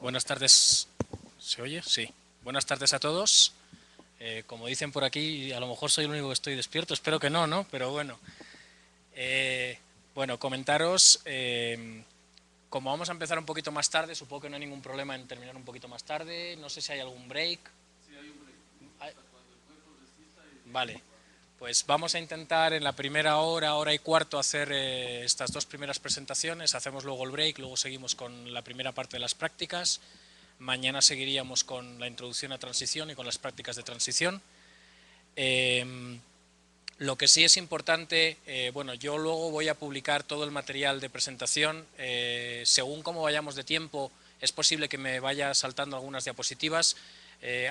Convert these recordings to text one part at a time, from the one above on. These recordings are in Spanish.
Buenas tardes. ¿Se oye? Sí. Buenas tardes a todos. Como dicen por aquí, a lo mejor soy el único que estoy despierto. Espero que no, ¿no? Pero bueno. Comentaros. Como vamos a empezar un poquito más tarde, supongo que no hay ningún problema en terminar un poquito más tarde. No sé si hay algún break. Sí, hay un break. Hay- Hasta cuando el cuerpo resista y Vale. después va. Pues vamos a intentar en la primera hora y cuarto hacer estas dos primeras presentaciones. Hacemos luego el break, luego seguimos con la primera parte de las prácticas. Mañana seguiríamos con la introducción a transición y con las prácticas de transición. Lo que sí es importante, bueno, yo luego voy a publicar todo el material de presentación. Según cómo vayamos de tiempo, es posible que me vaya saltando algunas diapositivas.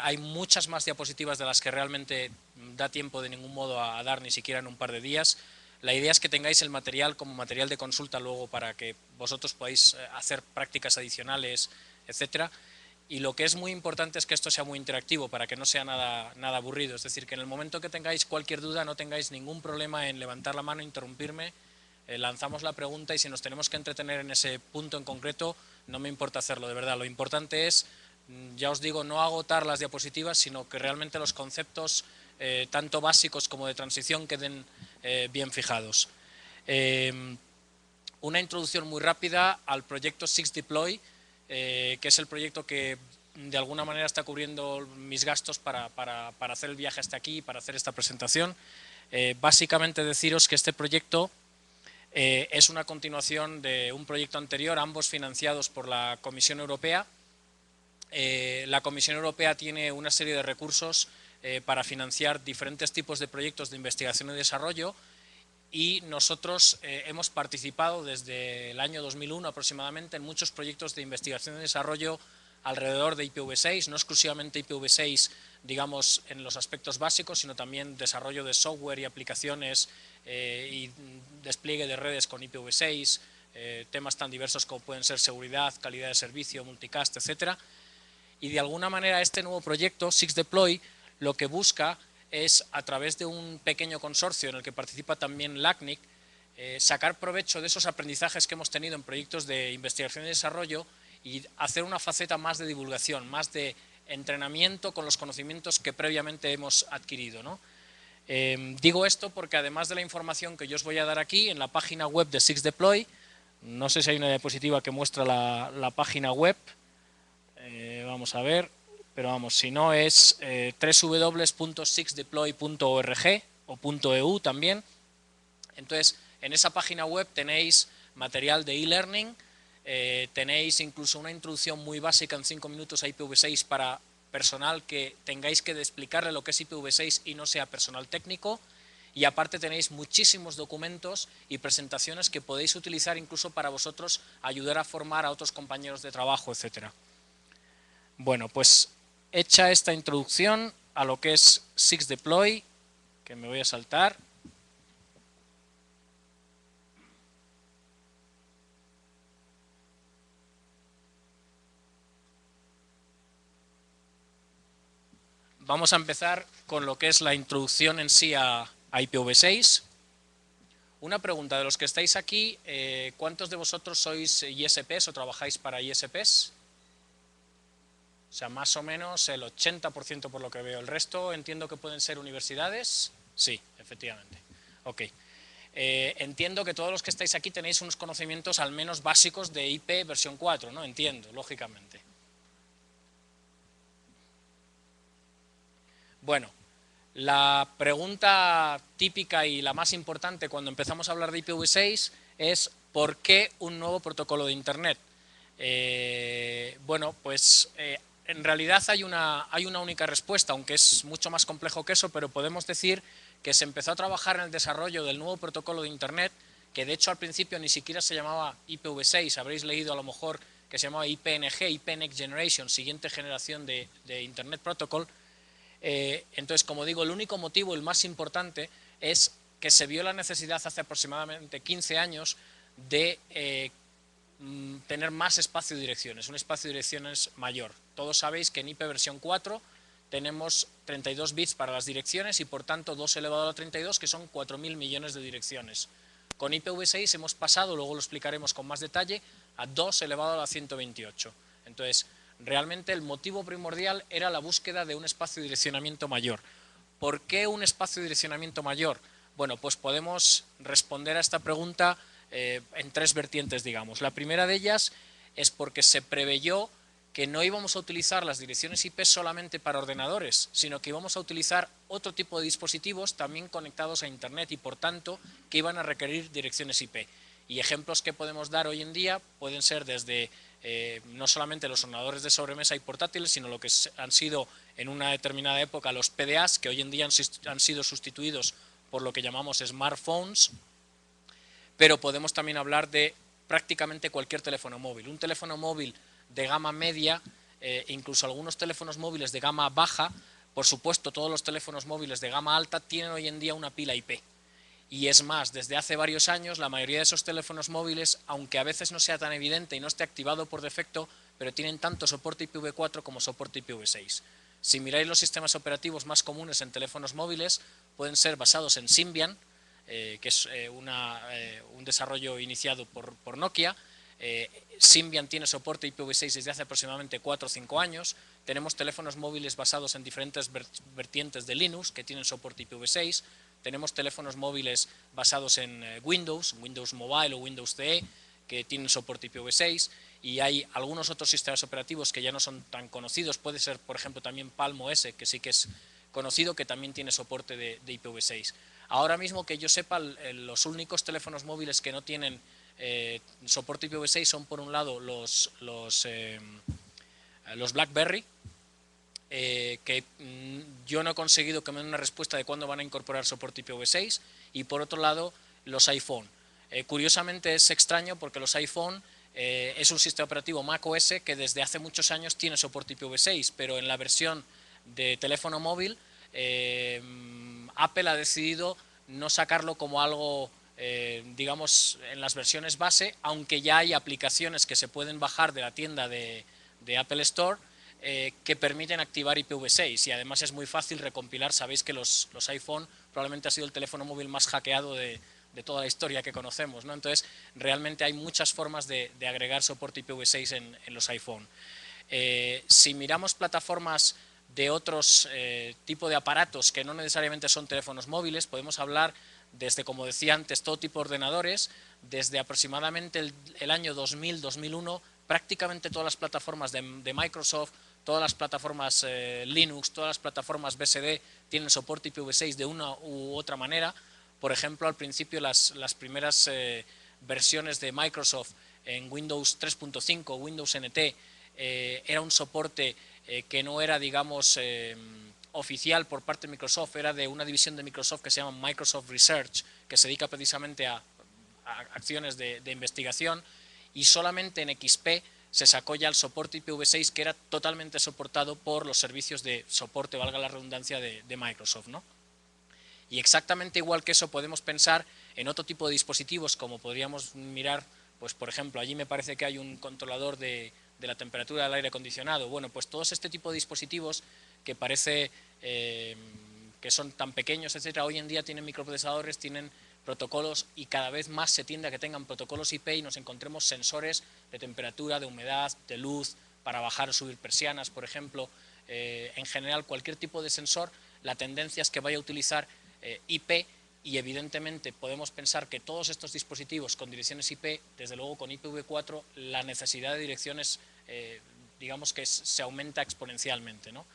Hay muchas más diapositivas de las que realmente da tiempo de ningún modo a dar, ni siquiera en un par de días. La idea es que tengáis el material como material de consulta luego para que vosotros podáis hacer prácticas adicionales, etcétera. Y lo que es muy importante es que esto sea muy interactivo para que no sea nada aburrido. Es decir, que en el momento que tengáis cualquier duda no tengáis ningún problema en levantar la mano, interrumpirme, lanzamos la pregunta y si nos tenemos que entretener en ese punto en concreto, no me importa hacerlo, de verdad. Lo importante es, ya os digo, no agotar las diapositivas, sino que realmente los conceptos, tanto básicos como de transición, queden bien fijados. Una introducción muy rápida al proyecto Six Deploy, que es el proyecto que de alguna manera está cubriendo mis gastos para hacer el viaje hasta aquí, para hacer esta presentación. Básicamente deciros que este proyecto es una continuación de un proyecto anterior, ambos financiados por la Comisión Europea. La Comisión Europea tiene una serie de recursos para financiar diferentes tipos de proyectos de investigación y desarrollo, y nosotros hemos participado desde el año 2001 aproximadamente en muchos proyectos de investigación y desarrollo alrededor de IPv6, no exclusivamente IPv6, digamos, en los aspectos básicos, sino también desarrollo de software y aplicaciones y despliegue de redes con IPv6, temas tan diversos como pueden ser seguridad, calidad de servicio, multicast, etcétera. Y de alguna manera este nuevo proyecto, Six Deploy, lo que busca es, a través de un pequeño consorcio en el que participa también LACNIC, sacar provecho de esos aprendizajes que hemos tenido en proyectos de investigación y desarrollo y hacer una faceta más de divulgación, más de entrenamiento con los conocimientos que previamente hemos adquirido, ¿no? Digo esto porque además de la información que yo os voy a dar aquí en la página web de Six Deploy, no sé si hay una diapositiva que muestra la página web, vamos a ver, pero vamos, si no es www.sixdeploy.org o .eu también. Entonces, en esa página web tenéis material de e-learning, tenéis incluso una introducción muy básica en 5 minutos a IPv6 para personal que tengáis que explicarle lo que es IPv6 y no sea personal técnico. Y aparte tenéis muchísimos documentos y presentaciones que podéis utilizar incluso para vosotros ayudar a formar a otros compañeros de trabajo, etcétera. Bueno, pues hecha esta introducción a lo que es Six Deploy, que me voy a saltar. Vamos a empezar con lo que es la introducción en sí a IPv6. Una pregunta de los que estáis aquí, ¿cuántos de vosotros sois ISPs o trabajáis para ISPs? O sea, más o menos el 80% por lo que veo. ¿El resto entiendo que pueden ser universidades? Sí, efectivamente. Ok. Entiendo que todos los que estáis aquí tenéis unos conocimientos al menos básicos de IP versión 4, ¿no? Entiendo, lógicamente. Bueno, la pregunta típica y la más importante cuando empezamos a hablar de IPv6 es ¿por qué un nuevo protocolo de Internet? Bueno, pues en realidad hay una única respuesta, aunque es mucho más complejo que eso, pero podemos decir que se empezó a trabajar en el desarrollo del nuevo protocolo de Internet, que de hecho al principio ni siquiera se llamaba IPv6, habréis leído a lo mejor que se llamaba IPNG, IP Next Generation, siguiente generación de Internet Protocol. Entonces, como digo, el único motivo, el más importante, es que se vio la necesidad hace aproximadamente 15 años de tener más espacio de direcciones, un espacio de direcciones mayor. Todos sabéis que en IP versión 4 tenemos 32 bits para las direcciones y por tanto 2 elevado a la 32, que son 4.000 millones de direcciones. Con IPv6 hemos pasado, luego lo explicaremos con más detalle, a 2 elevado a la 128. Entonces, Realmente el motivo primordial era la búsqueda de un espacio de direccionamiento mayor. ¿Por qué un espacio de direccionamiento mayor? Bueno, pues podemos responder a esta pregunta en tres vertientes, digamos. La primera de ellas es porque se preveyó que no íbamos a utilizar las direcciones IP solamente para ordenadores, sino que íbamos a utilizar otro tipo de dispositivos también conectados a Internet y, por tanto, que iban a requerir direcciones IP. Y ejemplos que podemos dar hoy en día pueden ser desde no solamente los ordenadores de sobremesa y portátiles, sino lo que han sido en una determinada época los PDAs, que hoy en día han sido sustituidos por lo que llamamos smartphones, pero podemos también hablar de prácticamente cualquier teléfono móvil. Un teléfono móvil de gama media, incluso algunos teléfonos móviles de gama baja, por supuesto todos los teléfonos móviles de gama alta tienen hoy en día una pila IP. Y es más, desde hace varios años la mayoría de esos teléfonos móviles, aunque a veces no sea tan evidente y no esté activado por defecto, pero tienen tanto soporte IPv4 como soporte IPv6. Si miráis los sistemas operativos más comunes en teléfonos móviles, pueden ser basados en Symbian, que es un desarrollo iniciado por Nokia. Symbian tiene soporte IPv6 desde hace aproximadamente 4 o 5 años. Tenemos teléfonos móviles basados en diferentes vertientes de Linux que tienen soporte IPv6. Tenemos teléfonos móviles basados en Windows Mobile o Windows CE, que tienen soporte IPv6, y hay algunos otros sistemas operativos que ya no son tan conocidos. Puede ser, por ejemplo, también Palm OS, que sí que es conocido, que también tiene soporte de IPv6. Ahora mismo, que yo sepa, los únicos teléfonos móviles que no tienen soporte IPv6 son, por un lado, los BlackBerry, que yo no he conseguido que me den una respuesta de cuándo van a incorporar soporte IPv6, y por otro lado los iPhone. Curiosamente es extraño porque los iPhone es un sistema operativo macOS que desde hace muchos años tiene soporte IPv6, pero en la versión de teléfono móvil Apple ha decidido no sacarlo como algo, digamos, en las versiones base, aunque ya hay aplicaciones que se pueden bajar de la tienda de Apple Store que permiten activar IPv6, y además es muy fácil recompilar. Sabéis que los iPhone probablemente ha sido el teléfono móvil más hackeado de toda la historia que conocemos, ¿no? Entonces realmente hay muchas formas de agregar soporte IPv6 en los iPhone. Si miramos plataformas de otros tipos de aparatos que no necesariamente son teléfonos móviles, podemos hablar desde, como decía antes, todo tipo de ordenadores. Desde aproximadamente el año 2000-2001, prácticamente todas las plataformas de Microsoft, todas las plataformas Linux, todas las plataformas BSD tienen soporte IPv6 de una u otra manera. Por ejemplo, al principio las primeras versiones de Microsoft en Windows 3.5, Windows NT, era un soporte que no era, digamos, oficial por parte de Microsoft, era de una división de Microsoft que se llama Microsoft Research, que se dedica precisamente a acciones de investigación, y solamente en XP se sacó ya el soporte IPv6, que era totalmente soportado por los servicios de soporte, valga la redundancia, de Microsoft, ¿no? Y exactamente igual que eso podemos pensar en otro tipo de dispositivos, como podríamos mirar, pues por ejemplo, allí me parece que hay un controlador de la temperatura del aire acondicionado. Bueno, pues todos este tipo de dispositivos que parece que son tan pequeños, etcétera, hoy en día tienen microprocesadores, tienen protocolos, y cada vez más se tiende a que tengan protocolos IP y nos encontremos sensores de temperatura, de humedad, de luz, para bajar o subir persianas, por ejemplo. En general, cualquier tipo de sensor, la tendencia es que vaya a utilizar IP, y evidentemente podemos pensar que todos estos dispositivos con direcciones IP, desde luego con IPv4, la necesidad de direcciones, digamos que se aumenta exponencialmente, ¿no?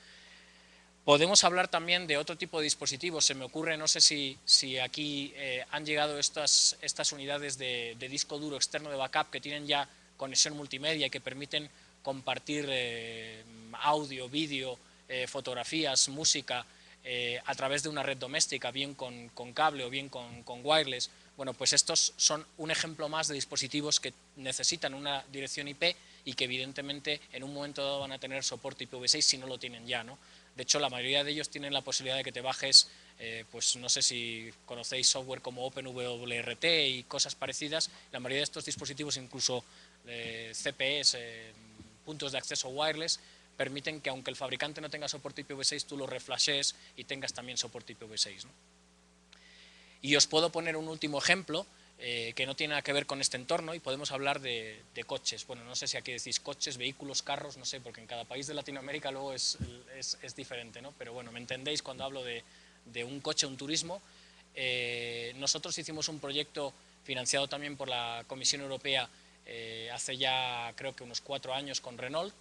Podemos hablar también de otro tipo de dispositivos. Se me ocurre, no sé si aquí han llegado estas unidades de disco duro externo de backup que tienen ya conexión multimedia y que permiten compartir audio, vídeo, fotografías, música a través de una red doméstica, bien con cable o bien con wireless. Bueno, pues estos son un ejemplo más de dispositivos que necesitan una dirección IP y que evidentemente en un momento dado van a tener soporte IPv6 si no lo tienen ya, ¿no? De hecho, la mayoría de ellos tienen la posibilidad de que te bajes, pues no sé si conocéis software como OpenWRT y cosas parecidas. La mayoría de estos dispositivos, incluso CPEs, puntos de acceso wireless, permiten que aunque el fabricante no tenga soporte IPv6, tú lo reflashes y tengas también soporte IPv6, ¿no? Y os puedo poner un último ejemplo. que no tiene nada que ver con este entorno, y podemos hablar de coches. Bueno, no sé si aquí decís coches, vehículos, carros, no sé, porque en cada país de Latinoamérica luego es diferente, ¿no? Pero bueno, me entendéis cuando hablo de un coche, un turismo. Nosotros hicimos un proyecto financiado también por la Comisión Europea hace ya creo que unos 4 años con Renault.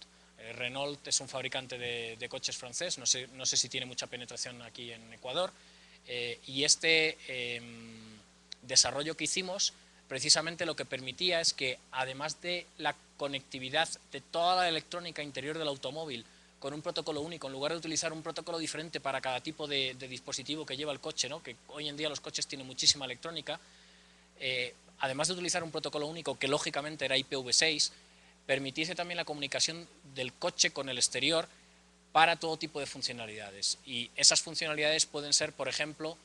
Renault es un fabricante de coches francés, no sé si tiene mucha penetración aquí en Ecuador, y este desarrollo que hicimos precisamente lo que permitía es que, además de la conectividad de toda la electrónica interior del automóvil con un protocolo único, en lugar de utilizar un protocolo diferente para cada tipo de dispositivo que lleva el coche, ¿no? Que hoy en día los coches tienen muchísima electrónica, además de utilizar un protocolo único que lógicamente era IPv6, permitiese también la comunicación del coche con el exterior para todo tipo de funcionalidades. Y esas funcionalidades pueden ser, por ejemplo,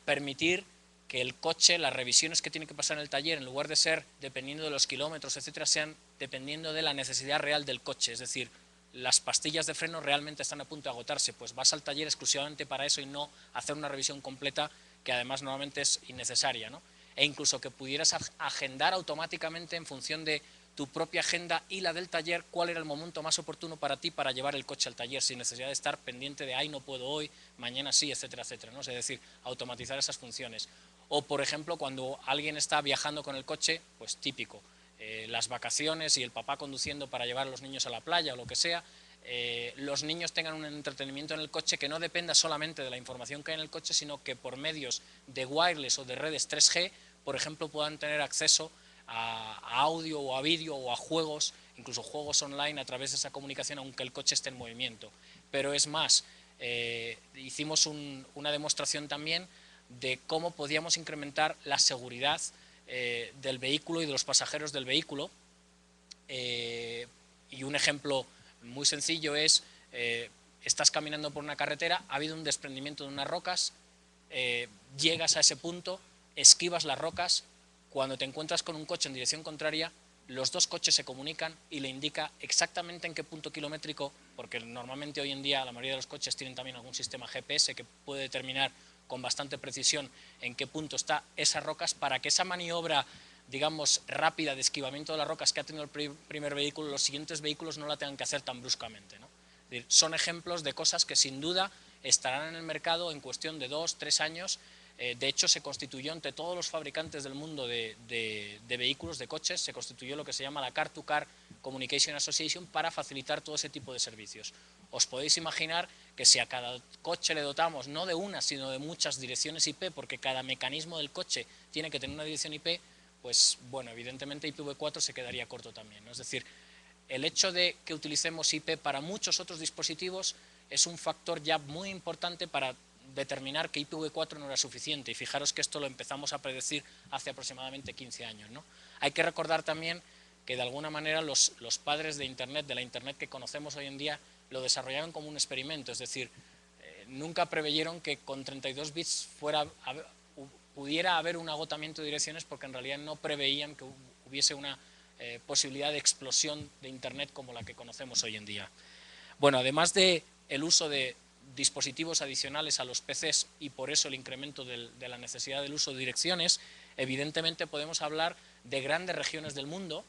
permitir que el coche, las revisiones que tiene que pasar en el taller, en lugar de ser dependiendo de los kilómetros, etcétera, sean dependiendo de la necesidad real del coche. Es decir, las pastillas de freno realmente están a punto de agotarse, pues vas al taller exclusivamente para eso y no hacer una revisión completa que además normalmente es innecesaria, ¿no? E incluso que pudieras agendar automáticamente en función de tu propia agenda y la del taller cuál era el momento más oportuno para ti para llevar el coche al taller sin necesidad de estar pendiente de ay, no puedo hoy, mañana sí, etcétera, etcétera, ¿no? Es decir, automatizar esas funciones. O, por ejemplo, cuando alguien está viajando con el coche, pues típico, las vacaciones y el papá conduciendo para llevar a los niños a la playa o lo que sea, los niños tengan un entretenimiento en el coche que no dependa solamente de la información que hay en el coche, sino que por medios de wireless o de redes 3G, por ejemplo, puedan tener acceso a audio o a vídeo o a juegos, incluso juegos online a través de esa comunicación, aunque el coche esté en movimiento. Pero es más, hicimos una demostración también de cómo podíamos incrementar la seguridad del vehículo y de los pasajeros del vehículo. Y un ejemplo muy sencillo es, estás caminando por una carretera, ha habido un desprendimiento de unas rocas, llegas a ese punto, esquivas las rocas, cuando te encuentras con un coche en dirección contraria, los dos coches se comunican y le indica exactamente en qué punto kilométrico, porque normalmente hoy en día la mayoría de los coches tienen también algún sistema GPS que puede determinar con bastante precisión en qué punto está esas rocas, para que esa maniobra, digamos, rápida de esquivamiento de las rocas que ha tenido el primer vehículo, los siguientes vehículos no la tengan que hacer tan bruscamente, ¿no? Es decir, son ejemplos de cosas que sin duda estarán en el mercado en cuestión de 2 o 3 años. De hecho, se constituyó entre todos los fabricantes del mundo de vehículos, de coches, se constituyó lo que se llama la Car-to-Car Communication Association para facilitar todo ese tipo de servicios. Os podéis imaginar que si a cada coche le dotamos no de una, sino de muchas direcciones IP, porque cada mecanismo del coche tiene que tener una dirección IP, pues bueno, evidentemente IPv4 se quedaría corto también, ¿no? Es decir, el hecho de que utilicemos IP para muchos otros dispositivos es un factor ya muy importante para determinar que IPv4 no era suficiente, y fijaros que esto lo empezamos a predecir hace aproximadamente 15 años, ¿no? Hay que recordar también que de alguna manera los padres de Internet, de la Internet que conocemos hoy en día, lo desarrollaron como un experimento, es decir, nunca preveyeron que con 32 bits pudiera haber un agotamiento de direcciones, porque en realidad no preveían que hubiese una posibilidad de explosión de Internet como la que conocemos hoy en día. Bueno, además del uso de dispositivos adicionales a los PCs y por eso el incremento de la necesidad del uso de direcciones, evidentemente podemos hablar de grandes regiones del mundo,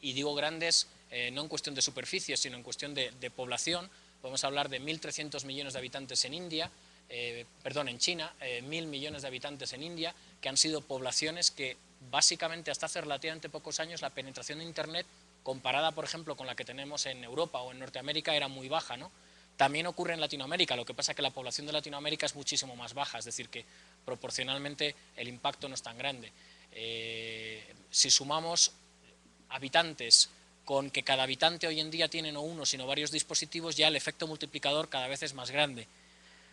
y digo grandes no en cuestión de superficie, sino en cuestión de población. Podemos hablar de 1.300 millones de habitantes en India, en China, 1.000 millones de habitantes en India, que han sido poblaciones que básicamente hasta hace relativamente pocos años la penetración de Internet, comparada por ejemplo con la que tenemos en Europa o en Norteamérica, era muy baja, ¿no? También ocurre en Latinoamérica, lo que pasa es que la población de Latinoamérica es muchísimo más baja, es decir, que proporcionalmente el impacto no es tan grande. Si sumamos habitantes con que cada habitante hoy en día tiene no uno, sino varios dispositivos, ya el efecto multiplicador cada vez es más grande.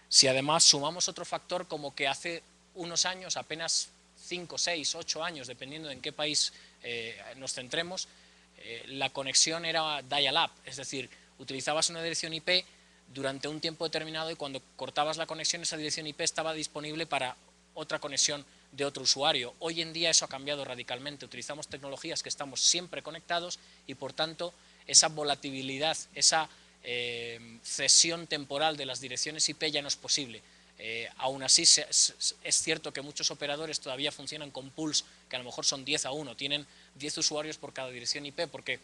Si además sumamos otro factor como que hace unos años, apenas 5, 6, 8 años, dependiendo de en qué país nos centremos, la conexión era dial-up, es decir, utilizabas una dirección IP durante un tiempo determinado y cuando cortabas la conexión esa dirección IP estaba disponible para otra conexión de otro usuario. Hoy en día eso ha cambiado radicalmente, utilizamos tecnologías que estamos siempre conectados y por tanto esa volatilidad, esa cesión temporal de las direcciones IP ya no es posible. Aún así, es cierto que muchos operadores todavía funcionan con pools que a lo mejor son 10-1, tienen 10 usuarios por cada dirección IP, porque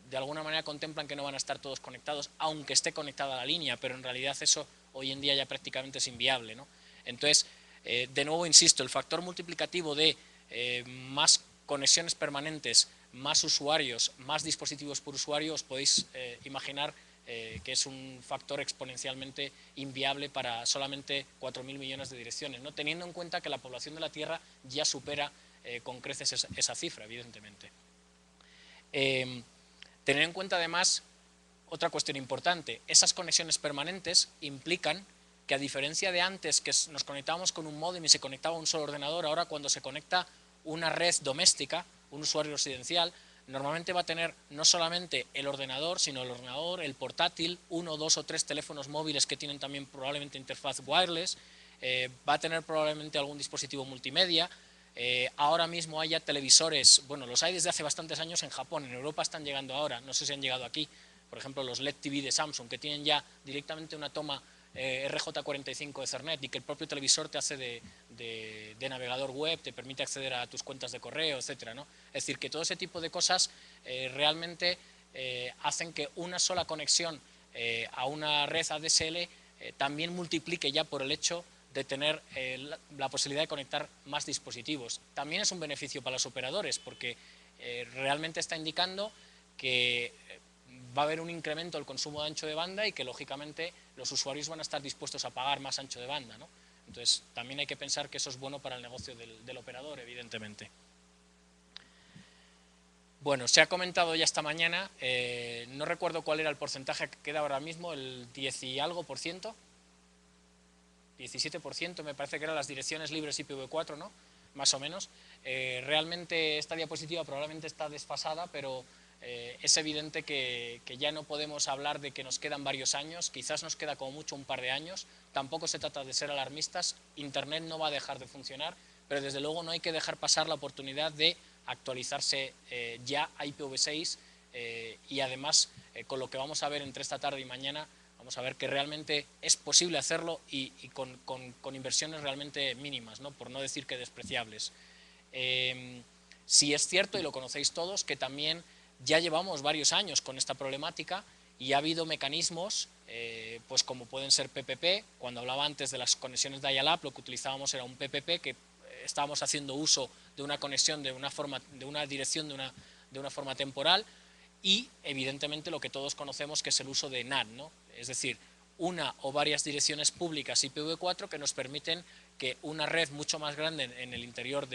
de alguna manera contemplan que no van a estar todos conectados, aunque esté conectada la línea, pero en realidad eso hoy en día ya prácticamente es inviable, ¿no? Entonces, de nuevo insisto, el factor multiplicativo de más conexiones permanentes, más usuarios, más dispositivos por usuario, os podéis imaginar que es un factor exponencialmente inviable para solamente 4.000 millones de direcciones, ¿no? Teniendo en cuenta que la población de la Tierra ya supera con creces esa cifra, evidentemente. Tener en cuenta además otra cuestión importante, esas conexiones permanentes implican que a diferencia de antes que nos conectábamos con un módem y se conectaba un solo ordenador, ahora cuando se conecta una red doméstica, un usuario residencial, normalmente va a tener no solamente el ordenador, sino el ordenador, el portátil, 1, 2 o 3 teléfonos móviles que tienen también probablemente interfaz wireless, va a tener probablemente algún dispositivo multimedia. Ahora mismo hay ya televisores, bueno, los hay desde hace bastantes años en Japón, en Europa están llegando ahora, no sé si han llegado aquí, por ejemplo los LED TV de Samsung, que tienen ya directamente una toma RJ45 de Ethernet y que el propio televisor te hace de navegador web, te permite acceder a tus cuentas de correo, etcétera, ¿no? Es decir, que todo ese tipo de cosas realmente hacen que una sola conexión a una red ADSL también multiplique ya por el hecho de tener la posibilidad de conectar más dispositivos. También es un beneficio para los operadores porque realmente está indicando que va a haber un incremento del consumo de ancho de banda y que lógicamente los usuarios van a estar dispuestos a pagar más ancho de banda, ¿no? Entonces también hay que pensar que eso es bueno para el negocio del operador, evidentemente. Bueno, se ha comentado ya esta mañana, no recuerdo cuál era el porcentaje que queda ahora mismo, el 10 y algo por ciento, 17% me parece que eran las direcciones libres IPv4, ¿no? Más o menos. Realmente esta diapositiva probablemente está desfasada, pero es evidente que ya no podemos hablar de que nos quedan varios años, quizás nos queda como mucho un par de años, tampoco se trata de ser alarmistas, Internet no va a dejar de funcionar, pero desde luego no hay que dejar pasar la oportunidad de actualizarse ya a IPv6 y además con lo que vamos a ver entre esta tarde y mañana, vamos a ver que realmente es posible hacerlo y con inversiones realmente mínimas, ¿no? Por no decir que despreciables. Sí es cierto, y lo conocéis todos, que también ya llevamos varios años con esta problemática y ha habido mecanismos, pues como pueden ser PPP, cuando hablaba antes de las conexiones de dial-up, lo que utilizábamos era un PPP, que estábamos haciendo uso de una conexión, de una dirección, de una forma temporal, y evidentemente lo que todos conocemos que es el uso de NAT, ¿no? Es decir, una o varias direcciones públicas IPv4 que nos permiten que una red mucho más grande en el interior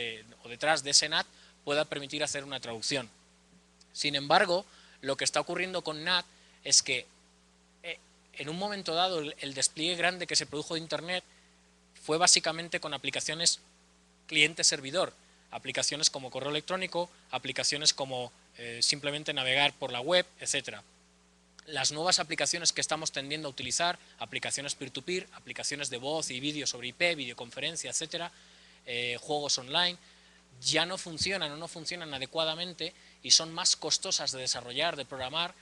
o detrás de ese NAT pueda permitir hacer una traducción. Sin embargo, lo que está ocurriendo con NAT es que en un momento dado el despliegue grande que se produjo de Internet fue básicamente con aplicaciones cliente-servidor, aplicaciones como correo electrónico, aplicaciones como simplemente navegar por la web, etcétera. Las nuevas aplicaciones que estamos tendiendo a utilizar, aplicaciones peer-to-peer, aplicaciones de voz y vídeo sobre IP, videoconferencia, etcétera, juegos online, ya no funcionan o no funcionan adecuadamente y son más costosas de desarrollar, de programar,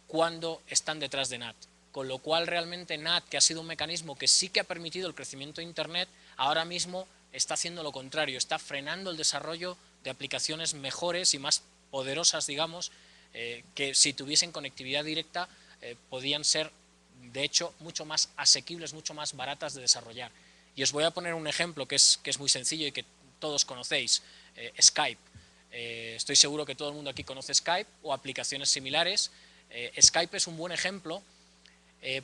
cuando están detrás de NAT. Con lo cual realmente NAT, que ha sido un mecanismo que sí que ha permitido el crecimiento de Internet, ahora mismo está haciendo lo contrario, está frenando el desarrollo de aplicaciones mejores y más poderosas, digamos, que si tuviesen conectividad directa podían ser, de hecho, mucho más asequibles, mucho más baratas de desarrollar. Y os voy a poner un ejemplo que es muy sencillo y que todos conocéis, Skype. Estoy seguro que todo el mundo aquí conoce Skype o aplicaciones similares. Skype es un buen ejemplo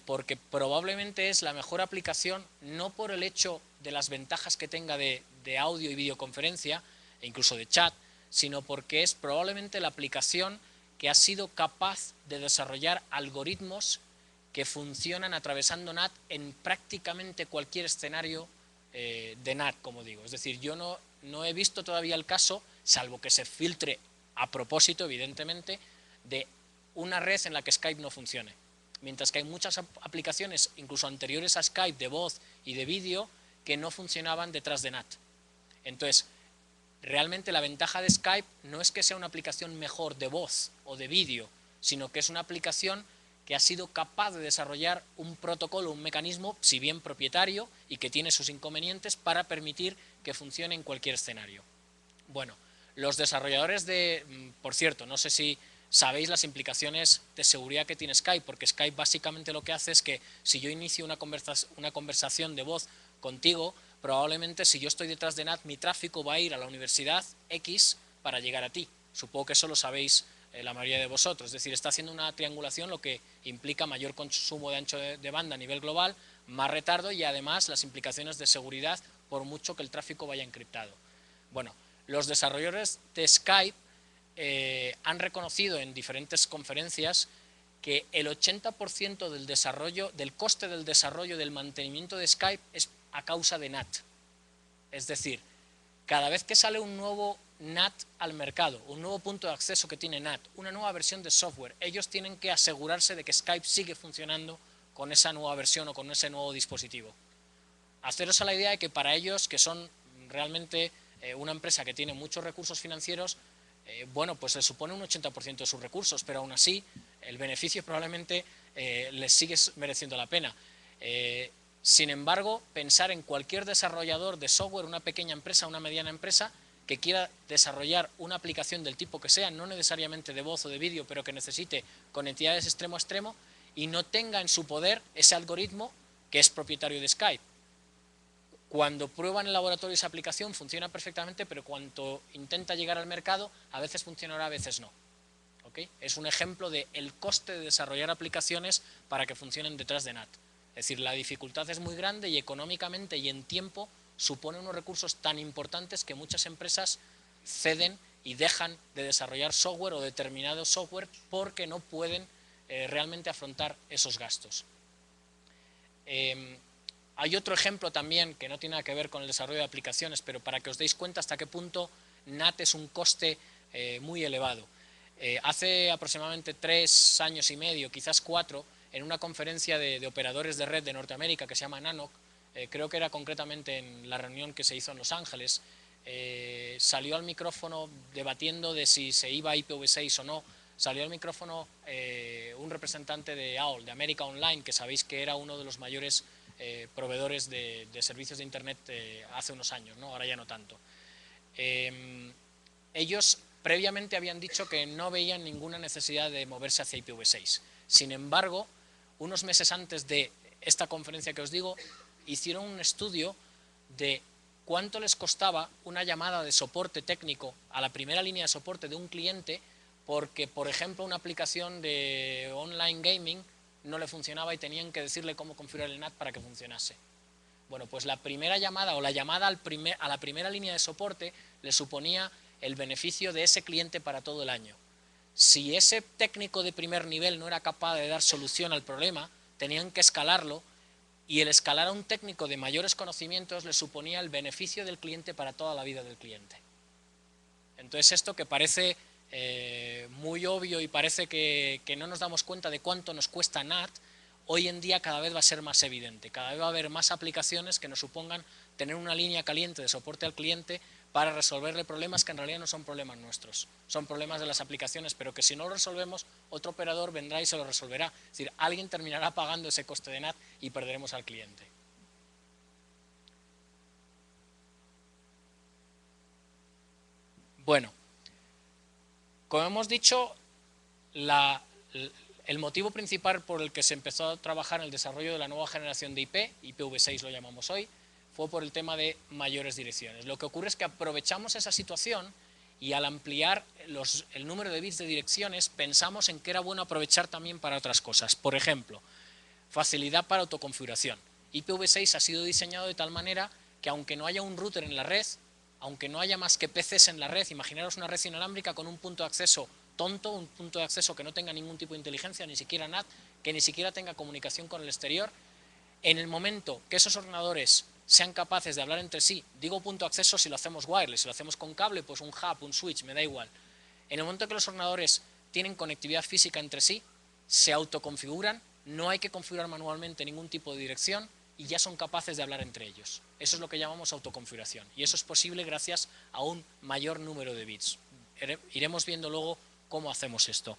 porque probablemente es la mejor aplicación, no por el hecho de las ventajas que tenga de audio y videoconferencia, e incluso de chat, sino porque es probablemente la aplicación que ha sido capaz de desarrollar algoritmos que funcionan atravesando NAT en prácticamente cualquier escenario de NAT, como digo. Es decir, yo no he visto todavía el caso, salvo que se filtre a propósito, evidentemente, de una red en la que Skype no funcione. Mientras que hay muchas aplicaciones, incluso anteriores a Skype, de voz y de vídeo, que no funcionaban detrás de NAT. Entonces, realmente la ventaja de Skype no es que sea una aplicación mejor de voz o de vídeo, sino que es una aplicación que ha sido capaz de desarrollar un protocolo, un mecanismo, si bien propietario y que tiene sus inconvenientes, para permitir que funcione en cualquier escenario. Bueno, los desarrolladores por cierto, no sé si sabéis las implicaciones de seguridad que tiene Skype, porque Skype básicamente lo que hace es que si yo inicio una conversación de voz contigo, probablemente si yo estoy detrás de NAT, mi tráfico va a ir a la universidad X para llegar a ti. Supongo que eso lo sabéis la mayoría de vosotros, es decir, está haciendo una triangulación, lo que implica mayor consumo de ancho de banda a nivel global, más retardo y además las implicaciones de seguridad por mucho que el tráfico vaya encriptado. Bueno, los desarrolladores de Skype han reconocido en diferentes conferencias que el 80% del coste del desarrollo del mantenimiento de Skype es a causa de NAT. Es decir, cada vez que sale un nuevo NAT al mercado, un nuevo punto de acceso que tiene NAT, una nueva versión de software, ellos tienen que asegurarse de que Skype sigue funcionando con esa nueva versión o con ese nuevo dispositivo. Haceros a la idea de que para ellos, que son realmente una empresa que tiene muchos recursos financieros, bueno, pues les supone un 80% de sus recursos, pero aún así el beneficio probablemente les sigue mereciendo la pena. Sin embargo, pensar en cualquier desarrollador de software, una pequeña empresa, una mediana empresa, que quiera desarrollar una aplicación del tipo que sea, no necesariamente de voz o de vídeo, pero que necesite conectividades extremo a extremo y no tenga en su poder ese algoritmo que es propietario de Skype. Cuando prueba en el laboratorio esa aplicación funciona perfectamente, pero cuando intenta llegar al mercado a veces funcionará, a veces no. ¿Okay? Es un ejemplo del coste de desarrollar aplicaciones para que funcionen detrás de NAT. Es decir, la dificultad es muy grande y económicamente y en tiempo supone unos recursos tan importantes que muchas empresas ceden y dejan de desarrollar software o determinado software porque no pueden realmente afrontar esos gastos. Hay otro ejemplo también que no tiene nada que ver con el desarrollo de aplicaciones, pero para que os deis cuenta hasta qué punto NAT es un coste muy elevado. Hace aproximadamente 3 años y medio, quizás 4, en una conferencia de operadores de red de Norteamérica que se llama NANOC, creo que era concretamente en la reunión que se hizo en Los Ángeles, salió al micrófono debatiendo de si se iba a IPv6 o no. Salió al micrófono un representante de AOL, de América Online, que sabéis que era uno de los mayores proveedores de servicios de Internet hace unos años, ¿no? Ahora ya no tanto. Ellos previamente habían dicho que no veían ninguna necesidad de moverse hacia IPv6. Sin embargo, unos meses antes de esta conferencia que os digo, hicieron un estudio de cuánto les costaba una llamada de soporte técnico a la primera línea de soporte de un cliente porque, por ejemplo, una aplicación de online gaming no le funcionaba y tenían que decirle cómo configurar el NAT para que funcionase. Bueno, pues la primera llamada o la llamada a la primera línea de soporte le suponía el beneficio de ese cliente para todo el año. Si ese técnico de primer nivel no era capaz de dar solución al problema, tenían que escalarlo y el escalar a un técnico de mayores conocimientos le suponía el beneficio del cliente para toda la vida del cliente. Entonces esto que parece muy obvio y parece que no nos damos cuenta de cuánto nos cuesta NAT, hoy en día cada vez va a ser más evidente, cada vez va a haber más aplicaciones que nos supongan tener una línea caliente de soporte al cliente para resolverle problemas que en realidad no son problemas nuestros, son problemas de las aplicaciones, pero que si no lo resolvemos, otro operador vendrá y se lo resolverá. Es decir, alguien terminará pagando ese coste de NAT y perderemos al cliente. Bueno, como hemos dicho, el motivo principal por el que se empezó a trabajar en el desarrollo de la nueva generación de IP, IPv6 lo llamamos hoy, fue por el tema de mayores direcciones. Lo que ocurre es que aprovechamos esa situación y al ampliar el número de bits de direcciones pensamos en que era bueno aprovechar también para otras cosas. Por ejemplo, facilidad para autoconfiguración. IPv6 ha sido diseñado de tal manera que aunque no haya un router en la red, aunque no haya más que PCs en la red, imaginaros una red inalámbrica con un punto de acceso tonto, un punto de acceso que no tenga ningún tipo de inteligencia, ni siquiera NAT, que ni siquiera tenga comunicación con el exterior, en el momento que esos ordenadores sean capaces de hablar entre sí, digo punto de acceso si lo hacemos wireless, si lo hacemos con cable, pues un hub, un switch, me da igual. En el momento que los ordenadores tienen conectividad física entre sí, se autoconfiguran, no hay que configurar manualmente ningún tipo de dirección y ya son capaces de hablar entre ellos. Eso es lo que llamamos autoconfiguración y eso es posible gracias a un mayor número de bits. Iremos viendo luego cómo hacemos esto.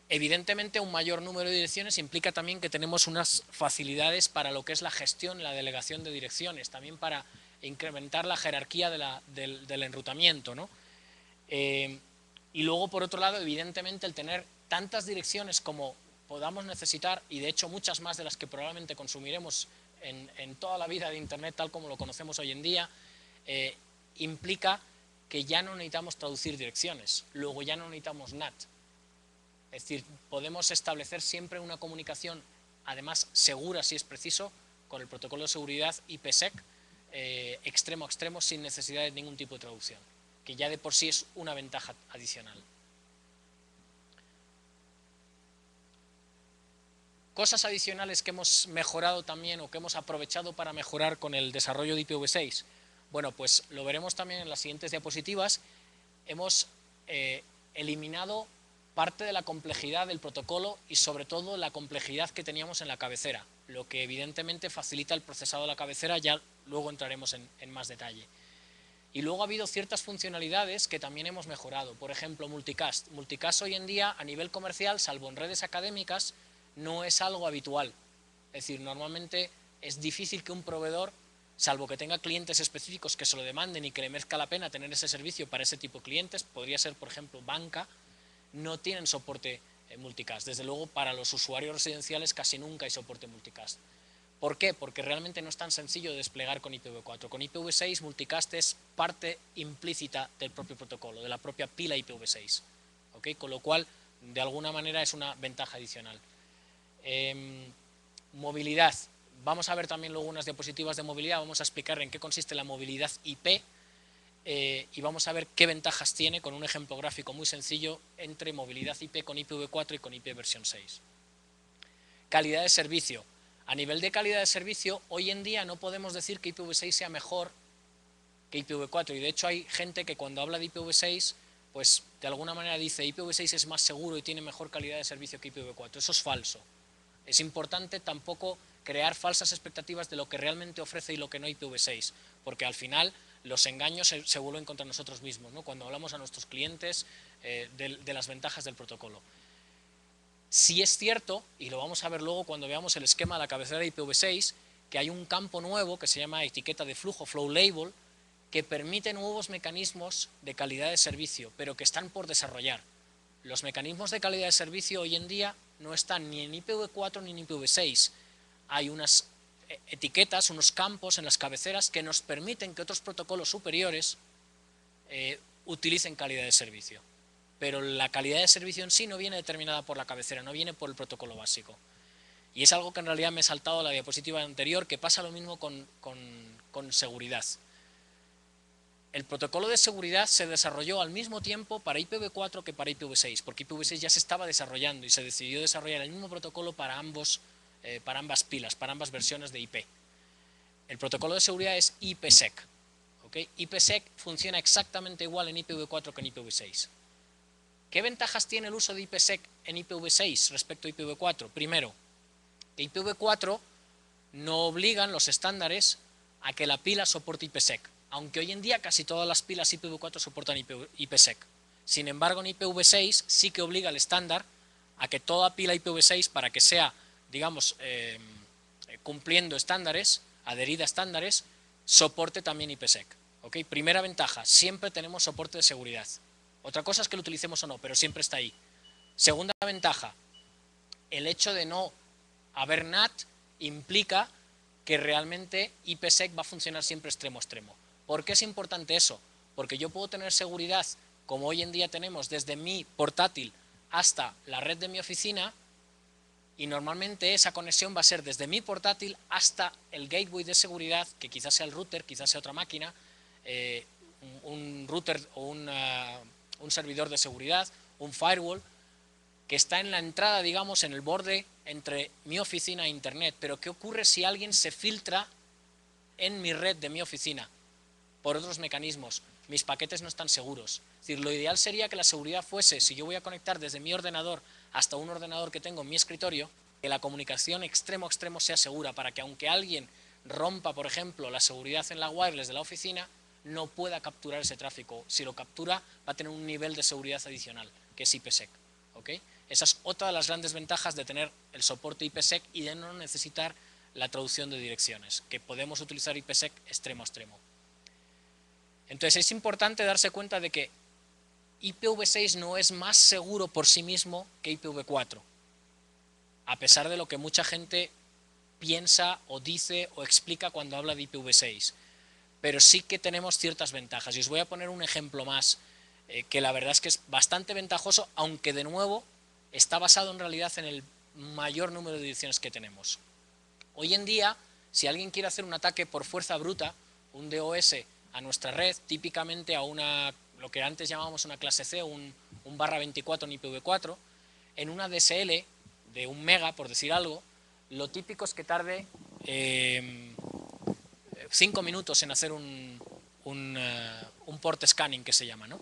Evidentemente, un mayor número de direcciones implica también que tenemos unas facilidades para lo que es la gestión, la delegación de direcciones, también para incrementar la jerarquía del enrutamiento, ¿no? Y luego, por otro lado, evidentemente, el tener tantas direcciones como podamos necesitar, y de hecho muchas más de las que probablemente consumiremos en toda la vida de Internet tal como lo conocemos hoy en día, implica que ya no necesitamos traducir direcciones, luego ya no necesitamos NAT. Es decir, podemos establecer siempre una comunicación, además segura si es preciso, con el protocolo de seguridad IPsec extremo a extremo sin necesidad de ningún tipo de traducción, que ya de por sí es una ventaja adicional. Cosas adicionales que hemos mejorado también o que hemos aprovechado para mejorar con el desarrollo de IPv6. Bueno, pues lo veremos también en las siguientes diapositivas. Hemos eliminado parte de la complejidad del protocolo y sobre todo la complejidad que teníamos en la cabecera, lo que evidentemente facilita el procesado de la cabecera, ya luego entraremos en más detalle. Y luego ha habido ciertas funcionalidades que también hemos mejorado, por ejemplo multicast. Multicast hoy en día a nivel comercial, salvo en redes académicas, no es algo habitual. Es decir, normalmente es difícil que un proveedor, salvo que tenga clientes específicos que se lo demanden y que le merezca la pena tener ese servicio para ese tipo de clientes, podría ser por ejemplo banca, no tienen soporte multicast. Desde luego para los usuarios residenciales casi nunca hay soporte multicast. ¿Por qué? Porque realmente no es tan sencillo de desplegar con IPv4. Con IPv6 multicast es parte implícita del propio protocolo, de la propia pila IPv6. ¿Okay? Con lo cual, de alguna manera es una ventaja adicional. Movilidad. Vamos a ver también luego unas diapositivas de movilidad. Vamos a explicar en qué consiste la movilidad IP y vamos a ver qué ventajas tiene con un ejemplo gráfico muy sencillo entre movilidad IP con IPv4 y con IP versión 6. Calidad de servicio. A nivel de calidad de servicio, hoy en día no podemos decir que IPv6 sea mejor que IPv4 y de hecho hay gente que cuando habla de IPv6 pues de alguna manera dice IPv6 es más seguro y tiene mejor calidad de servicio que IPv4. Eso es falso. Es importante tampoco crear falsas expectativas de lo que realmente ofrece y lo que no IPv6, porque al final los engaños se vuelven contra nosotros mismos, ¿no? Cuando hablamos a nuestros clientes de las ventajas del protocolo. Sí es cierto, y lo vamos a ver luego cuando veamos el esquema de la cabecera de IPv6, que hay un campo nuevo que se llama etiqueta de flujo, flow label, que permite nuevos mecanismos de calidad de servicio, pero que están por desarrollar. Los mecanismos de calidad de servicio hoy en día no están ni en IPv4 ni en IPv6. Hay unas etiquetas, unos campos en las cabeceras que nos permiten que otros protocolos superiores utilicen calidad de servicio. Pero la calidad de servicio en sí no viene determinada por la cabecera, no viene por el protocolo básico. Y es algo que en realidad me he saltado a la diapositiva anterior, que pasa lo mismo con seguridad. El protocolo de seguridad se desarrolló al mismo tiempo para IPv4 que para IPv6, porque IPv6 ya se estaba desarrollando y se decidió desarrollar el mismo protocolo para ambas pilas, para ambas versiones de IP. El protocolo de seguridad es IPsec. ¿Okay? IPsec funciona exactamente igual en IPv4 que en IPv6. ¿Qué ventajas tiene el uso de IPsec en IPv6 respecto a IPv4? Primero, que IPv4 no obligan los estándares a que la pila soporte IPsec, aunque hoy en día casi todas las pilas IPv4 soportan IPsec. Sin embargo, en IPv6 sí que obliga el estándar a que toda pila IPv6, para que sea, digamos, cumpliendo estándares, adherida a estándares, soporte también IPsec. ¿Okay? Primera ventaja, siempre tenemos soporte de seguridad. Otra cosa es que lo utilicemos o no, pero siempre está ahí. Segunda ventaja, el hecho de no haber NAT implica que realmente IPsec va a funcionar siempre extremo a extremo. ¿Por qué es importante eso? Porque yo puedo tener seguridad, como hoy en día tenemos, desde mi portátil hasta la red de mi oficina, y normalmente esa conexión va a ser desde mi portátil hasta el gateway de seguridad, que quizás sea el router, quizás sea otra máquina, un router o un servidor de seguridad, un firewall, que está en la entrada, digamos, en el borde entre mi oficina e internet. Pero ¿qué ocurre si alguien se filtra en mi red de mi oficina? Por otros mecanismos, mis paquetes no están seguros. Es decir, lo ideal sería que la seguridad fuese, si yo voy a conectar desde mi ordenador hasta un ordenador que tengo en mi escritorio, que la comunicación extremo a extremo sea segura, para que aunque alguien rompa, por ejemplo, la seguridad en la wireless de la oficina, no pueda capturar ese tráfico. Si lo captura, va a tener un nivel de seguridad adicional, que es IPsec. ¿Okay? Esa es otra de las grandes ventajas de tener el soporte IPsec y de no necesitar la traducción de direcciones, que podemos utilizar IPsec extremo a extremo. Entonces es importante darse cuenta de que IPv6 no es más seguro por sí mismo que IPv4, a pesar de lo que mucha gente piensa o dice o explica cuando habla de IPv6. Pero sí que tenemos ciertas ventajas. Y os voy a poner un ejemplo más, que la verdad es que es bastante ventajoso, aunque de nuevo está basado en realidad en el mayor número de direcciones que tenemos. Hoy en día, si alguien quiere hacer un ataque por fuerza bruta, un DOS a nuestra red, típicamente a lo que antes llamábamos una clase C, un /24 en IPv4, en una DSL de 1 mega, por decir algo, lo típico es que tarde 5 minutos en hacer un port scanning, que se llama, ¿no?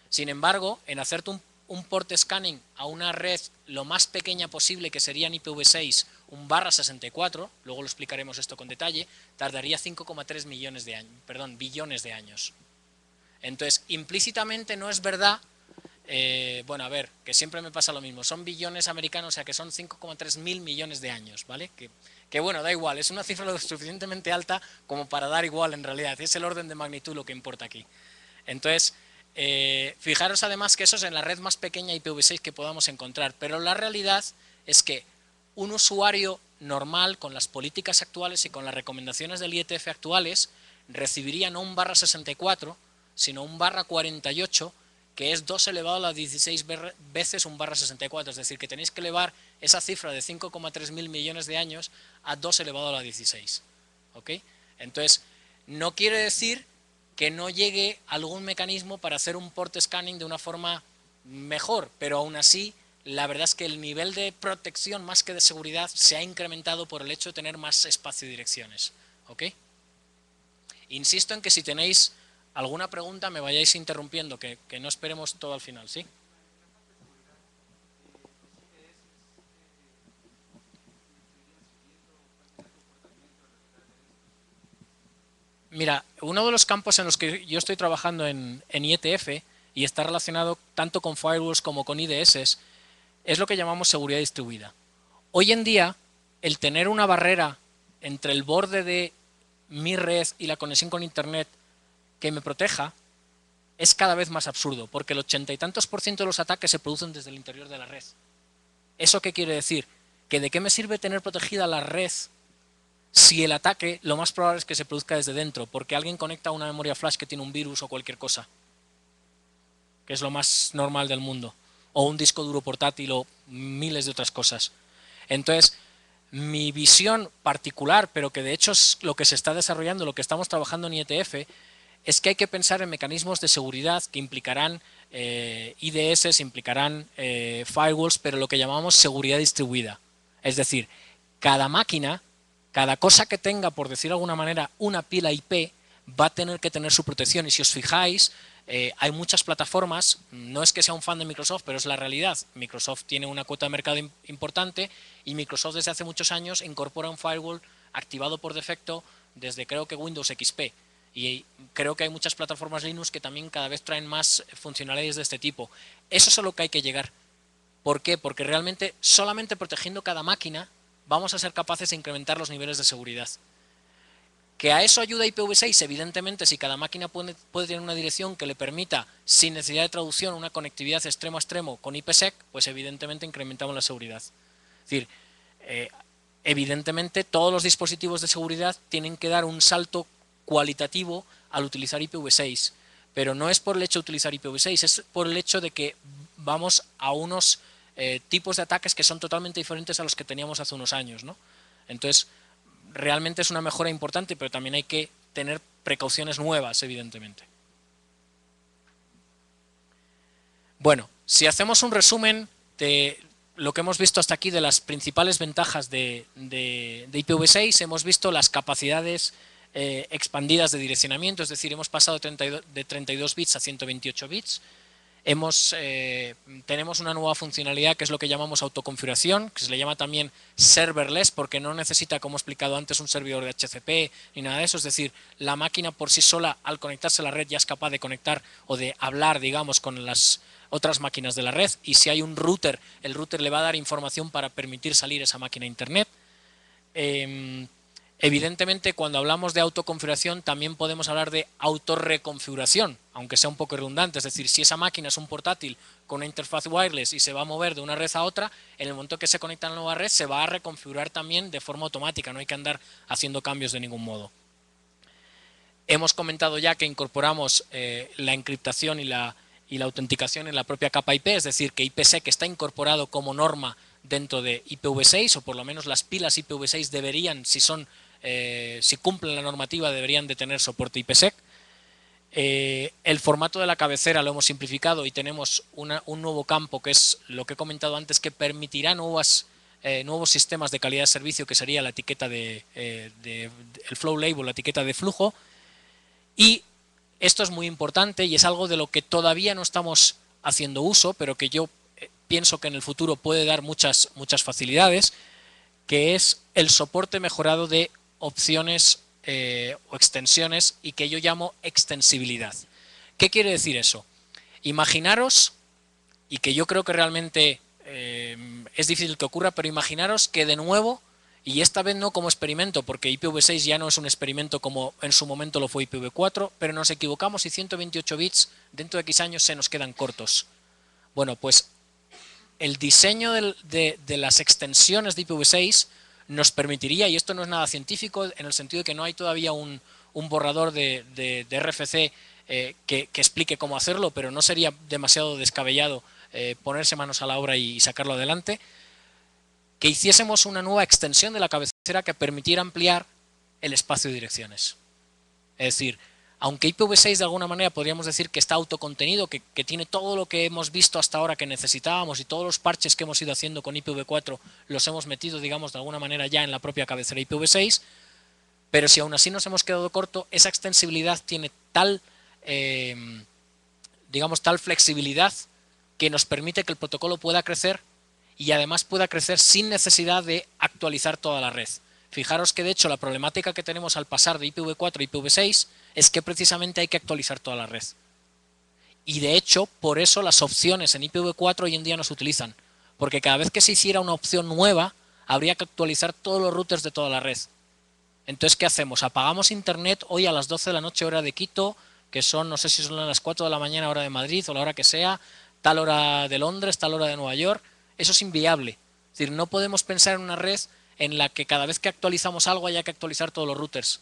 Sin embargo, en hacerte un port scanning a una red lo más pequeña posible, que sería en IPv6, un /64, luego lo explicaremos esto con detalle, tardaría 5,3 billones de años. Entonces, implícitamente no es verdad, bueno, a ver, que siempre me pasa lo mismo, son billones americanos, o sea que son 5,3 mil millones de años, ¿vale? Que bueno, da igual, es una cifra lo suficientemente alta como para dar igual en realidad, es el orden de magnitud lo que importa aquí. Entonces, fijaros además que eso es en la red más pequeña IPv6 que podamos encontrar, pero la realidad es que un usuario normal, con las políticas actuales y con las recomendaciones del IETF actuales, recibiría no un /64, sino un /48, que es 2 elevado a la 16 veces un /64, es decir, que tenéis que elevar esa cifra de 5,3 mil millones de años a 2 elevado a la 16. ¿Ok? Entonces, no quiere decir que no llegue algún mecanismo para hacer un port scanning de una forma mejor, pero aún así, la verdad es que el nivel de protección más que de seguridad se ha incrementado por el hecho de tener más espacio y direcciones. ¿Ok? Insisto en que si tenéis alguna pregunta me vayáis interrumpiendo, que no esperemos todo al final, ¿sí? Mira, uno de los campos en los que yo estoy trabajando en IETF y está relacionado tanto con firewalls como con IDS es lo que llamamos seguridad distribuida. Hoy en día, el tener una barrera entre el borde de mi red y la conexión con Internet que me proteja es cada vez más absurdo, porque el 80 y tantos % de los ataques se producen desde el interior de la red. ¿Eso qué quiere decir? Que de qué me sirve tener protegida la red si el ataque lo más probable es que se produzca desde dentro, porque alguien conecta a una memoria flash que tiene un virus o cualquier cosa, que es lo más normal del mundo, o un disco duro portátil o miles de otras cosas. Entonces, mi visión particular, pero que de hecho es lo que se está desarrollando, lo que estamos trabajando en IETF, es que hay que pensar en mecanismos de seguridad que implicarán IDS, implicarán firewalls, pero lo que llamamos seguridad distribuida. Es decir, cada máquina, cada cosa que tenga, por decir de alguna manera, una pila IP, va a tener que tener su protección. Y si os fijáis, hay muchas plataformas, no es que sea un fan de Microsoft, pero es la realidad. Microsoft tiene una cuota de mercado importante y Microsoft desde hace muchos años incorpora un firewall activado por defecto desde creo que Windows XP. Y creo que hay muchas plataformas Linux que también cada vez traen más funcionalidades de este tipo. Eso es a lo que hay que llegar. ¿Por qué? Porque realmente solamente protegiendo cada máquina vamos a ser capaces de incrementar los niveles de seguridad. ¿Que a eso ayuda IPv6? Evidentemente, si cada máquina puede tener una dirección que le permita, sin necesidad de traducción, una conectividad extremo a extremo con IPsec, pues evidentemente incrementamos la seguridad. Es decir, evidentemente todos los dispositivos de seguridad tienen que dar un salto cualitativo al utilizar IPv6, pero no es por el hecho de utilizar IPv6, es por el hecho de que vamos a unos tipos de ataques que son totalmente diferentes a los que teníamos hace unos años, ¿no? Entonces, realmente es una mejora importante, pero también hay que tener precauciones nuevas, evidentemente. Bueno, si hacemos un resumen de lo que hemos visto hasta aquí de las principales ventajas de IPv6, hemos visto las capacidades expandidas de direccionamiento, es decir, hemos pasado de 32 bits a 128 bits. Tenemos una nueva funcionalidad que es lo que llamamos autoconfiguración, que se le llama también serverless, porque no necesita, como he explicado antes, un servidor de HCP ni nada de eso. Es decir, la máquina por sí sola, al conectarse a la red, ya es capaz de conectar o de hablar, digamos, con las otras máquinas de la red, y si hay un router, el router le va a dar información para permitir salir esa máquina a internet. Evidentemente, cuando hablamos de autoconfiguración también podemos hablar de autorreconfiguración, aunque sea un poco redundante. Es decir, si esa máquina es un portátil con una interfaz wireless y se va a mover de una red a otra, en el momento que se conecta a la nueva red se va a reconfigurar también de forma automática, no hay que andar haciendo cambios de ningún modo. Hemos comentado ya que incorporamos la encriptación y la autenticación en la propia capa IP, es decir, que IPsec está incorporado como norma dentro de IPv6, o por lo menos las pilas IPv6 deberían, si cumplen la normativa, deberían de tener soporte IPsec. El formato de la cabecera lo hemos simplificado y tenemos un nuevo campo, que es lo que he comentado antes, que permitirá nuevos sistemas de calidad de servicio, que sería la etiqueta el flow label, la etiqueta de flujo. Y esto es muy importante y es algo de lo que todavía no estamos haciendo uso, pero que yo pienso que en el futuro puede dar muchas facilidades, que es el soporte mejorado de opciones o extensiones, y que yo llamo extensibilidad. ¿Qué quiere decir eso? Imaginaros, y que yo creo que realmente es difícil que ocurra, pero imaginaros que de nuevo, y esta vez no como experimento, porque IPv6 ya no es un experimento como en su momento lo fue IPv4, pero nos equivocamos y 128 bits dentro de X años se nos quedan cortos. Bueno, pues el diseño de las extensiones de IPv6 nos permitiría, y esto no es nada científico, en el sentido de que no hay todavía un borrador de RFC que explique cómo hacerlo, pero no sería demasiado descabellado ponerse manos a la obra y sacarlo adelante, que hiciésemos una nueva extensión de la cabecera que permitiera ampliar el espacio de direcciones. Es decir, aunque IPv6 de alguna manera podríamos decir que está autocontenido, que tiene todo lo que hemos visto hasta ahora que necesitábamos, y todos los parches que hemos ido haciendo con IPv4 los hemos metido, digamos, de alguna manera ya en la propia cabecera IPv6, pero si aún así nos hemos quedado corto, esa extensibilidad tiene tal flexibilidad que nos permite que el protocolo pueda crecer, y además pueda crecer sin necesidad de actualizar toda la red. Fijaros que de hecho la problemática que tenemos al pasar de IPv4 a IPv6 es que precisamente hay que actualizar toda la red. Y de hecho, por eso las opciones en IPv4 hoy en día no se utilizan, porque cada vez que se hiciera una opción nueva, habría que actualizar todos los routers de toda la red. Entonces, ¿qué hacemos? Apagamos internet hoy a las 12 de la noche hora de Quito, que son, no sé si son las 4 de la mañana hora de Madrid o la hora que sea, tal hora de Londres, tal hora de Nueva York. Eso es inviable. Es decir, no podemos pensar en una red en la que cada vez que actualizamos algo haya que actualizar todos los routers.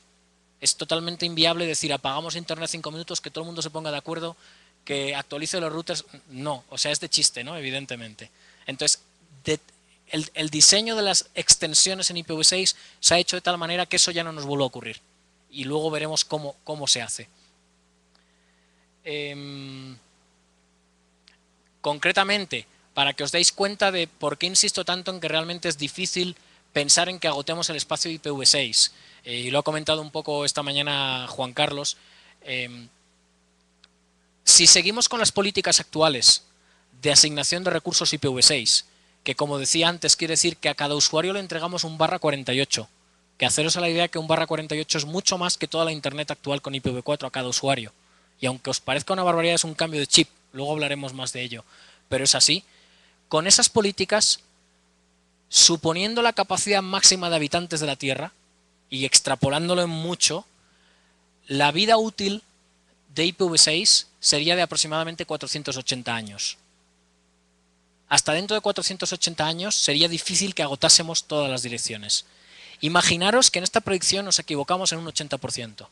Es totalmente inviable decir apagamos internet 5 minutos, que todo el mundo se ponga de acuerdo, que actualice los routers. No, o sea, es de chiste, ¿no? Evidentemente. Entonces, el diseño de las extensiones en IPv6 se ha hecho de tal manera que eso ya no nos vuelve a ocurrir. Y luego veremos cómo se hace. Concretamente, para que os deis cuenta de por qué insisto tanto en que realmente es difícil pensar en que agotemos el espacio de IPv6. Y lo ha comentado un poco esta mañana Juan Carlos. Si seguimos con las políticas actuales de asignación de recursos IPv6, que como decía antes quiere decir que a cada usuario le entregamos un /48, que haceros a la idea que un /48 es mucho más que toda la internet actual con IPv4 a cada usuario. Y aunque os parezca una barbaridad, es un cambio de chip, luego hablaremos más de ello, pero es así. Con esas políticas, suponiendo la capacidad máxima de habitantes de la Tierra y extrapolándolo en mucho, la vida útil de IPv6 sería de aproximadamente 480 años. Hasta dentro de 480 años sería difícil que agotásemos todas las direcciones. Imaginaros que en esta predicción nos equivocamos en un 80%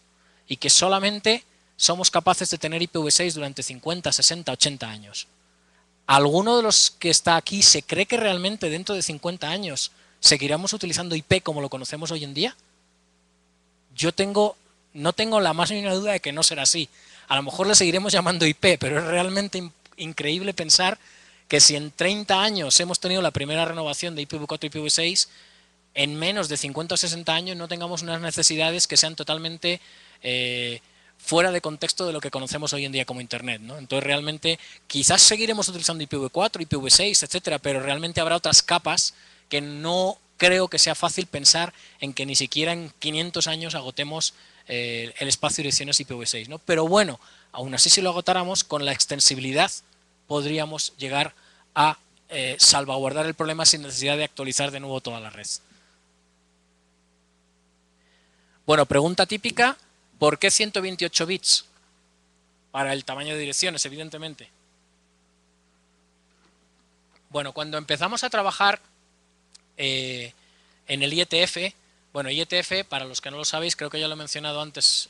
y que solamente somos capaces de tener IPv6 durante 50, 60, 80 años. ¿Alguno de los que está aquí se cree que realmente dentro de 50 años seguiremos utilizando IP como lo conocemos hoy en día? Yo no tengo la más mínima duda de que no será así. A lo mejor le seguiremos llamando IP, pero es realmente increíble pensar que si en 30 años hemos tenido la primera renovación de IPv4 y IPv6, en menos de 50 o 60 años no tengamos unas necesidades que sean totalmente fuera de contexto de lo que conocemos hoy en día como Internet, ¿no? Entonces realmente quizás seguiremos utilizando IPv4, IPv6, etcétera, pero realmente habrá otras capas que no creo que sea fácil pensar en que ni siquiera en 500 años agotemos el espacio de direcciones IPv6, ¿no? Pero bueno, aún así si lo agotáramos, con la extensibilidad podríamos llegar a salvaguardar el problema sin necesidad de actualizar de nuevo toda la red. Bueno, pregunta típica, ¿por qué 128 bits? Para el tamaño de direcciones, evidentemente. Bueno, cuando empezamos a trabajar en el IETF, bueno, IETF, para los que no lo sabéis, creo que ya lo he mencionado antes,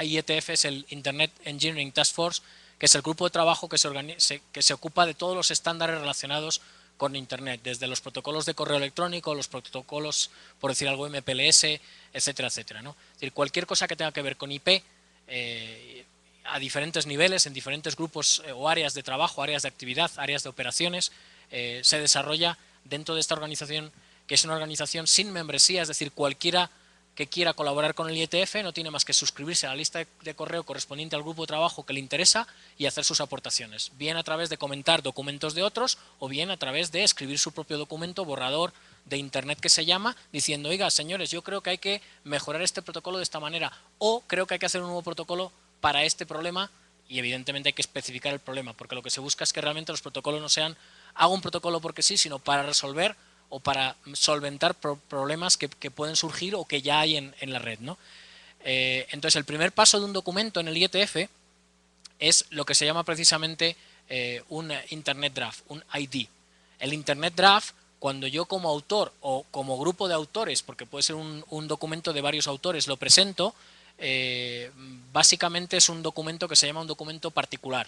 IETF es el Internet Engineering Task Force, que es el grupo de trabajo que se ocupa de todos los estándares relacionados con Internet, desde los protocolos de correo electrónico, los protocolos, por decir algo, MPLS, etcétera, etcétera, ¿no? Es decir, cualquier cosa que tenga que ver con IP, a diferentes niveles, en diferentes grupos o áreas de trabajo, áreas de actividad, áreas de operaciones, se desarrolla dentro de esta organización, que es una organización sin membresía, es decir, cualquiera que quiera colaborar con el IETF no tiene más que suscribirse a la lista de correo correspondiente al grupo de trabajo que le interesa y hacer sus aportaciones, bien a través de comentar documentos de otros o bien a través de escribir su propio documento, borrador de internet que se llama, diciendo, oiga, señores, yo creo que hay que mejorar este protocolo de esta manera o creo que hay que hacer un nuevo protocolo para este problema y evidentemente hay que especificar el problema, porque lo que se busca es que realmente los protocolos no sean hago un protocolo porque sí, sino para resolver o para solventar problemas que pueden surgir o que ya hay en la red, ¿no? Entonces, el primer paso de un documento en el IETF es lo que se llama precisamente un Internet Draft, un ID. El Internet Draft, cuando yo como autor o como grupo de autores, porque puede ser un documento de varios autores, lo presento, básicamente es un documento que se llama un documento particular.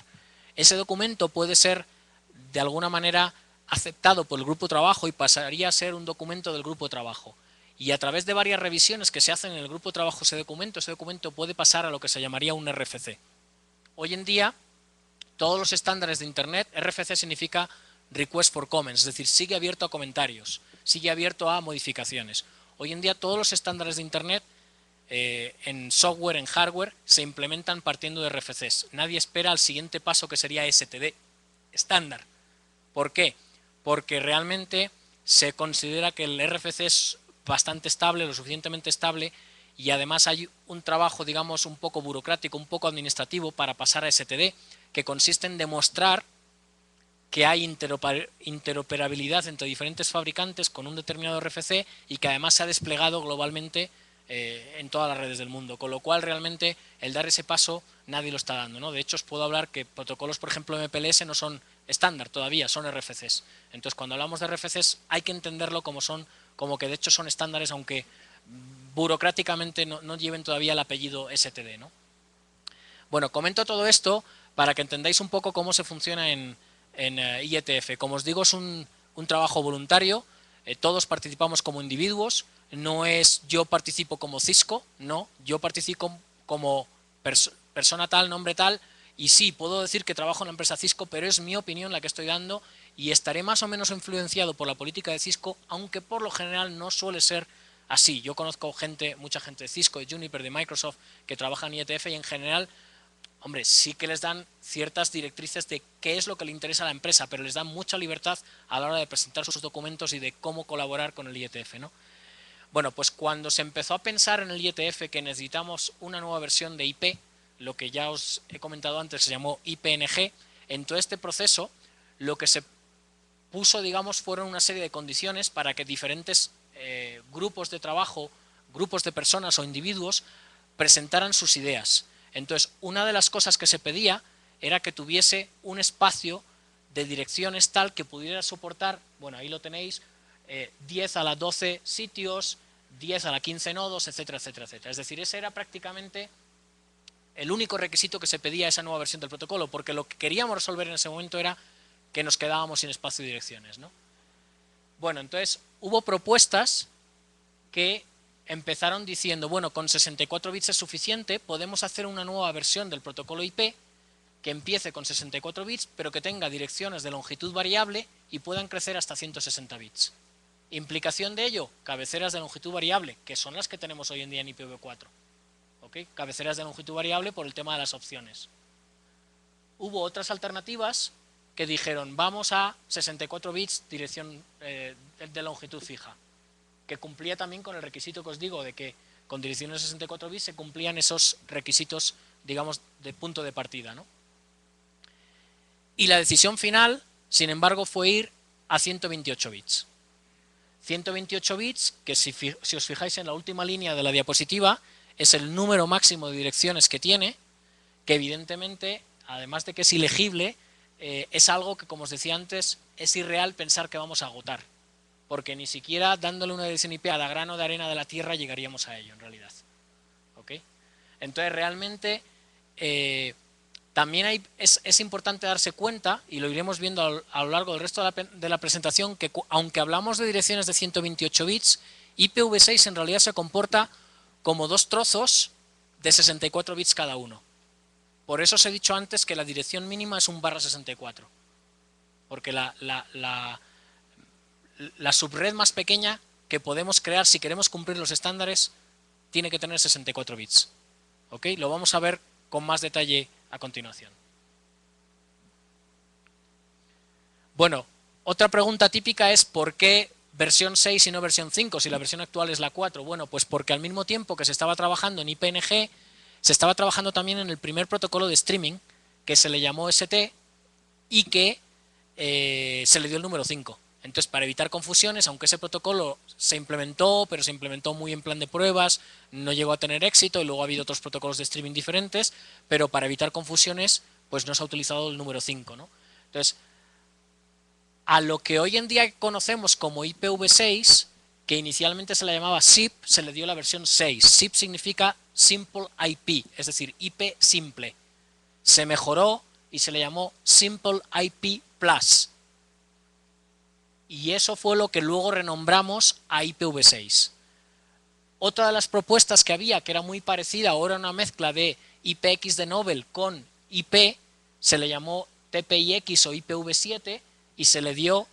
Ese documento puede ser de alguna manera aceptado por el grupo de trabajo y pasaría a ser un documento del grupo de trabajo. Y a través de varias revisiones que se hacen en el grupo de trabajo ese documento puede pasar a lo que se llamaría un RFC. Hoy en día, todos los estándares de Internet, RFC significa Request for Comments, es decir, sigue abierto a comentarios, sigue abierto a modificaciones. Hoy en día todos los estándares de Internet en software, en hardware, se implementan partiendo de RFCs. Nadie espera al siguiente paso que sería STD, estándar. ¿Por qué? Porque realmente se considera que el RFC es bastante estable, lo suficientemente estable, y además hay un trabajo, digamos, un poco burocrático, un poco administrativo para pasar a STD, que consiste en demostrar que hay interoperabilidad entre diferentes fabricantes con un determinado RFC y que además se ha desplegado globalmente en todas las redes del mundo, con lo cual realmente el dar ese paso nadie lo está dando, ¿no? De hecho os puedo hablar que protocolos, por ejemplo, MPLS no son estándar todavía, son RFCs. Entonces cuando hablamos de RFCs hay que entenderlo como que de hecho son estándares, aunque burocráticamente no lleven todavía el apellido STD, ¿no? Bueno, comento todo esto para que entendáis un poco cómo se funciona en IETF. Como os digo, es un trabajo voluntario, todos participamos como individuos, no es yo participo como Cisco, no, yo participo como persona tal, nombre tal, y sí, puedo decir que trabajo en la empresa Cisco, pero es mi opinión la que estoy dando y estaré más o menos influenciado por la política de Cisco, aunque por lo general no suele ser así. Yo conozco mucha gente de Cisco, de Juniper, de Microsoft, que trabaja en IETF y en general, hombre, sí que les dan ciertas directrices de qué es lo que le interesa a la empresa, pero les dan mucha libertad a la hora de presentar sus documentos y de cómo colaborar con el IETF, ¿no? Bueno, pues cuando se empezó a pensar en el IETF que necesitamos una nueva versión de IP, lo que ya os he comentado antes se llamó IPNG, en todo este proceso lo que se puso, digamos, fueron una serie de condiciones para que diferentes grupos de trabajo, grupos de personas o individuos presentaran sus ideas. Entonces, una de las cosas que se pedía era que tuviese un espacio de direcciones tal que pudiera soportar, bueno, ahí lo tenéis, 10 a la 12 sitios, 10 a la 15 nodos, etcétera, etcétera, etcétera. Es decir, ese era prácticamente el único requisito que se pedía a esa nueva versión del protocolo, porque lo que queríamos resolver en ese momento era que nos quedábamos sin espacio de direcciones, ¿no? Bueno, entonces hubo propuestas que empezaron diciendo, bueno, con 64 bits es suficiente, podemos hacer una nueva versión del protocolo IP que empiece con 64 bits, pero que tenga direcciones de longitud variable y puedan crecer hasta 160 bits. Implicación de ello, cabeceras de longitud variable, que son las que tenemos hoy en día en IPv4. ¿Okay? Cabeceras de longitud variable por el tema de las opciones. Hubo otras alternativas que dijeron, vamos a 64 bits dirección de longitud fija, que cumplía también con el requisito que os digo de que con direcciones de 64 bits se cumplían esos requisitos, digamos, de punto de partida, ¿no? Y la decisión final, sin embargo, fue ir a 128 bits. 128 bits, que si os fijáis en la última línea de la diapositiva, es el número máximo de direcciones que tiene, que evidentemente, además de que es ilegible, es algo que, como os decía antes, es irreal pensar que vamos a agotar, porque ni siquiera dándole una dirección IP a cada grano de arena de la Tierra llegaríamos a ello, en realidad. ¿Ok? Entonces, realmente, también es importante darse cuenta, y lo iremos viendo a lo largo del resto de la presentación, que aunque hablamos de direcciones de 128 bits, IPv6 en realidad se comporta como dos trozos de 64 bits cada uno. Por eso os he dicho antes que la dirección mínima es un /64, porque la subred más pequeña que podemos crear si queremos cumplir los estándares tiene que tener 64 bits. ¿Ok? Lo vamos a ver con más detalle a continuación. Bueno, otra pregunta típica es ¿por qué versión 6 y no versión 5 si la versión actual es la 4? Bueno, pues porque al mismo tiempo que se estaba trabajando en IPNG, se estaba trabajando también en el primer protocolo de streaming, que se le llamó ST y que se le dio el número 5. Entonces, para evitar confusiones, aunque ese protocolo se implementó, pero se implementó muy en plan de pruebas, no llegó a tener éxito y luego ha habido otros protocolos de streaming diferentes, pero para evitar confusiones, pues no se ha utilizado el número 5, ¿no? Entonces, a lo que hoy en día conocemos como IPv6, que inicialmente se le llamaba SIP, se le dio la versión 6. SIP significa Simple IP, es decir, IP simple. Se mejoró y se le llamó Simple IP Plus. Y eso fue lo que luego renombramos a IPv6. Otra de las propuestas que había, que era muy parecida, ahora una mezcla de IPX de Nobel con IP, se le llamó TPIX o IPv7 y se le dio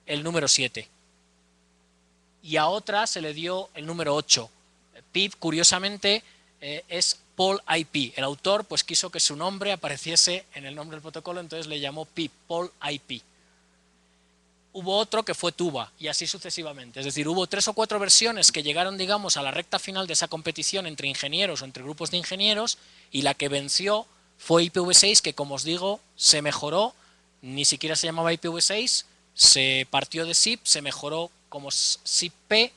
el número 7. Y a otra se le dio el número 8. PIP, curiosamente, es Paul IP. El autor pues quiso que su nombre apareciese en el nombre del protocolo, entonces le llamó PIP, Paul IP. Hubo otro que fue Tuba y así sucesivamente. Es decir, hubo 3 o 4 versiones que llegaron, digamos, a la recta final de esa competición entre ingenieros o entre grupos de ingenieros y la que venció fue IPv6, que como os digo, se mejoró, ni siquiera se llamaba IPv6, se partió de SIP, se mejoró como SIP-P,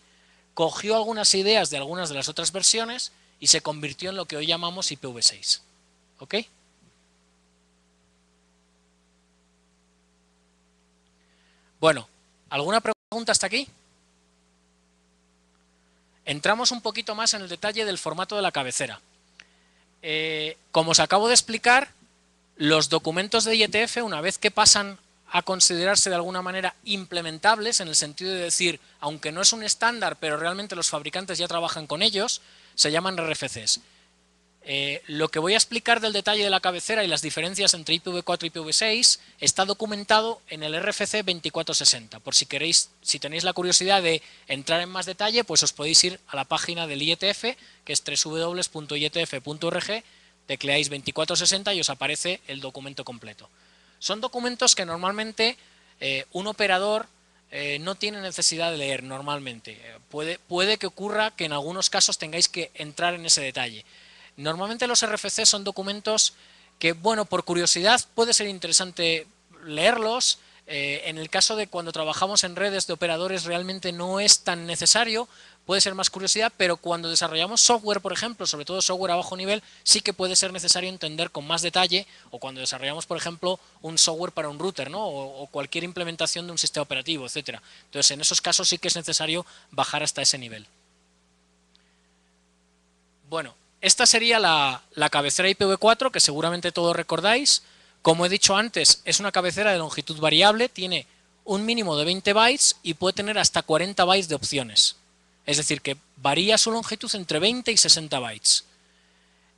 cogió algunas ideas de algunas de las otras versiones y se convirtió en lo que hoy llamamos IPv6. ¿Ok? Bueno, ¿alguna pregunta hasta aquí? Entramos un poquito más en el detalle del formato de la cabecera. Como os acabo de explicar, los documentos de IETF, una vez que pasan a considerarse de alguna manera implementables, en el sentido de decir, aunque no es un estándar, pero realmente los fabricantes ya trabajan con ellos, se llaman RFCs. Lo que voy a explicar del detalle de la cabecera y las diferencias entre IPv4 y IPv6 está documentado en el RFC 2460. Por si queréis, si tenéis la curiosidad de entrar en más detalle, pues os podéis ir a la página del IETF, que es www.ietf.org, tecleáis 2460 y os aparece el documento completo. Son documentos que normalmente un operador no tiene necesidad de leer normalmente. Puede que ocurra que en algunos casos tengáis que entrar en ese detalle. Normalmente los RFC son documentos que, bueno, por curiosidad puede ser interesante leerlos. En el caso de cuando trabajamos en redes de operadores realmente no es tan necesario, puede ser más curiosidad, pero cuando desarrollamos software, por ejemplo, sobre todo software a bajo nivel, sí que puede ser necesario entender con más detalle, o cuando desarrollamos, por ejemplo, un software para un router, ¿no? o cualquier implementación de un sistema operativo, etcétera. Entonces, en esos casos sí que es necesario bajar hasta ese nivel. Bueno, esta sería la cabecera IPv4, que seguramente todos recordáis. Como he dicho antes, es una cabecera de longitud variable, tiene un mínimo de 20 bytes y puede tener hasta 40 bytes de opciones. Es decir, que varía su longitud entre 20 y 60 bytes.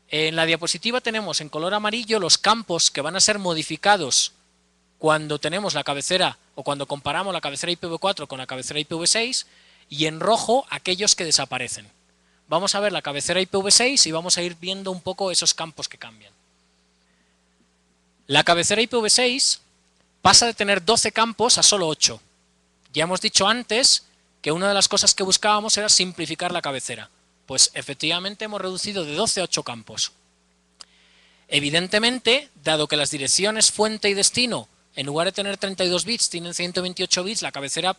En la diapositiva tenemos en color amarillo los campos que van a ser modificados cuando tenemos la cabecera o cuando comparamos la cabecera IPv4 con la cabecera IPv6 y en rojo aquellos que desaparecen. Vamos a ver la cabecera IPv6 y vamos a ir viendo un poco esos campos que cambian. La cabecera IPv6 pasa de tener 12 campos a solo 8. Ya hemos dicho antes que una de las cosas que buscábamos era simplificar la cabecera. Pues efectivamente hemos reducido de 12 a 8 campos. Evidentemente, dado que las direcciones fuente y destino, en lugar de tener 32 bits, tienen 128 bits, la cabecera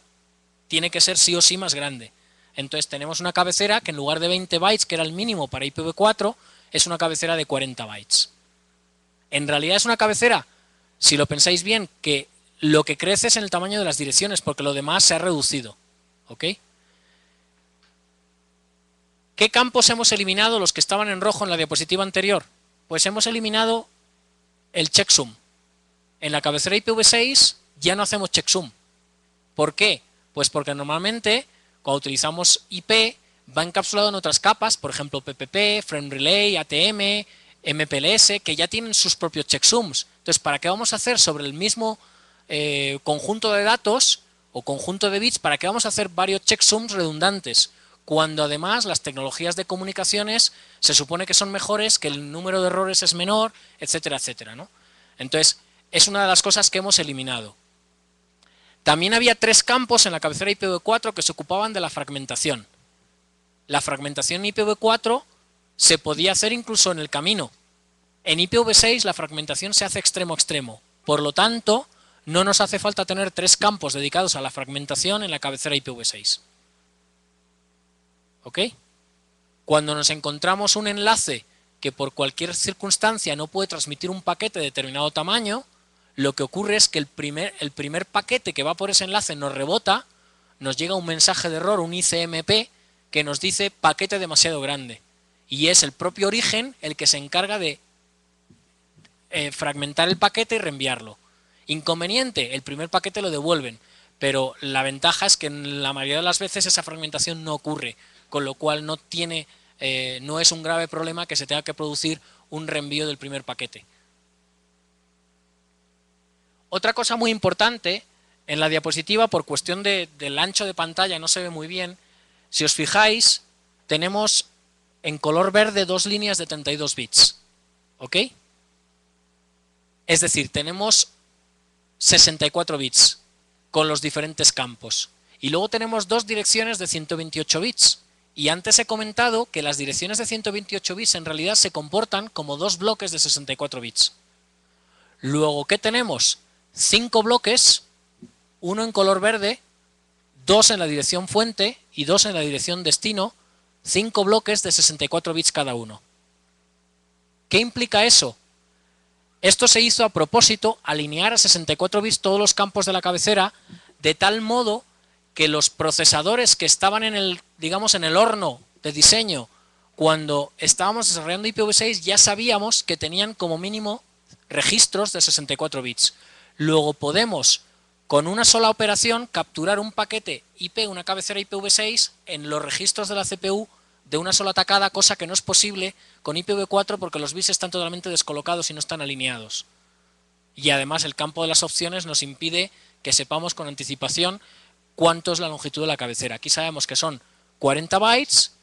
tiene que ser sí o sí más grande. Entonces tenemos una cabecera que en lugar de 20 bytes, que era el mínimo para IPv4, es una cabecera de 40 bytes. En realidad es una cabecera, si lo pensáis bien, que lo que crece es en el tamaño de las direcciones, porque lo demás se ha reducido. ¿Ok? ¿Qué campos hemos eliminado los que estaban en rojo en la diapositiva anterior? Pues hemos eliminado el checksum. En la cabecera IPv6 ya no hacemos checksum. ¿Por qué? Pues porque normalmente cuando utilizamos IP va encapsulado en otras capas, por ejemplo PPP, Frame Relay, ATM, MPLS, que ya tienen sus propios checksums. Entonces, ¿para qué vamos a hacer sobre el mismo conjunto de datos o conjunto de bits? ¿Para qué vamos a hacer varios checksums redundantes? Cuando además las tecnologías de comunicaciones se supone que son mejores, que el número de errores es menor, etcétera, etcétera, ¿no? Entonces, es una de las cosas que hemos eliminado. También había 3 campos en la cabecera IPv4 que se ocupaban de la fragmentación. La fragmentación en IPv4 se podía hacer incluso en el camino. En IPv6 la fragmentación se hace extremo a extremo. Por lo tanto, no nos hace falta tener 3 campos dedicados a la fragmentación en la cabecera IPv6. ¿Ok? Cuando nos encontramos un enlace que por cualquier circunstancia no puede transmitir un paquete de determinado tamaño, lo que ocurre es que el primer paquete que va por ese enlace nos rebota, nos llega un mensaje de error, un ICMP, que nos dice paquete demasiado grande. Y es el propio origen el que se encarga de fragmentar el paquete y reenviarlo. Inconveniente, el primer paquete lo devuelven, pero la ventaja es que en la mayoría de las veces esa fragmentación no ocurre, con lo cual no es un grave problema que se tenga que producir un reenvío del primer paquete. Otra cosa muy importante, en la diapositiva, por cuestión del ancho de pantalla no se ve muy bien, si os fijáis, tenemos en color verde 2 líneas de 32 bits. ¿Ok? Es decir, tenemos 64 bits con los diferentes campos. Y luego tenemos 2 direcciones de 128 bits. Y antes he comentado que las direcciones de 128 bits en realidad se comportan como 2 bloques de 64 bits. Luego, ¿qué tenemos? 5 bloques, uno en color verde, 2 en la dirección fuente y 2 en la dirección destino, 5 bloques de 64 bits cada uno. ¿Qué implica eso? Esto se hizo a propósito, alinear a 64 bits todos los campos de la cabecera, de tal modo que los procesadores que estaban en el, digamos, en el horno de diseño, cuando estábamos desarrollando IPv6, ya sabíamos que tenían como mínimo registros de 64 bits. Luego podemos, con una sola operación, capturar un paquete IP, una cabecera IPv6, en los registros de la CPU de una sola tacada, cosa que no es posible con IPv4 porque los bits están totalmente descolocados y no están alineados. Y además el campo de las opciones nos impide que sepamos con anticipación cuánto es la longitud de la cabecera. Aquí sabemos que son 40 bytes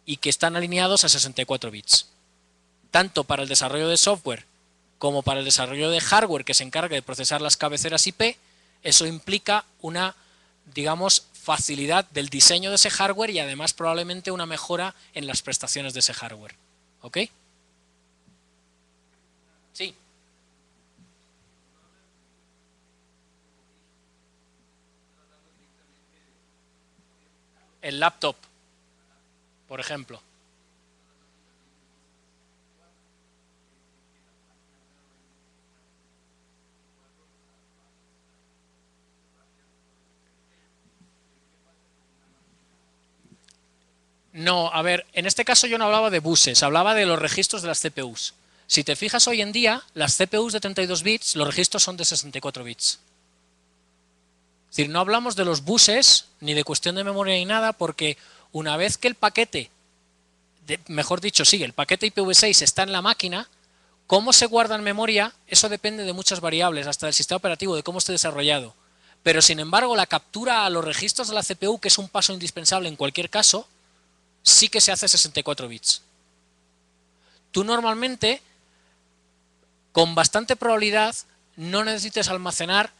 y que están alineados a 64 bits. Tanto para el desarrollo de software como para el desarrollo de hardware que se encargue de procesar las cabeceras IP, eso implica una, digamos, facilidad del diseño de ese hardware y además probablemente una mejora en las prestaciones de ese hardware. ¿Ok? Sí. El laptop, por ejemplo. No, a ver, en este caso yo no hablaba de buses, hablaba de los registros de las CPUs. Si te fijas hoy en día, las CPUs de 32 bits, los registros son de 64 bits. Es decir, no hablamos de los buses, ni de cuestión de memoria ni nada, porque una vez que el paquete, mejor dicho, sí, el paquete IPv6 está en la máquina, cómo se guarda en memoria, eso depende de muchas variables, hasta del sistema operativo, de cómo esté desarrollado. Pero sin embargo, la captura a los registros de la CPU, que es un paso indispensable en cualquier caso, sí que se hace 64 bits. Tú normalmente, con bastante probabilidad, no necesites almacenar,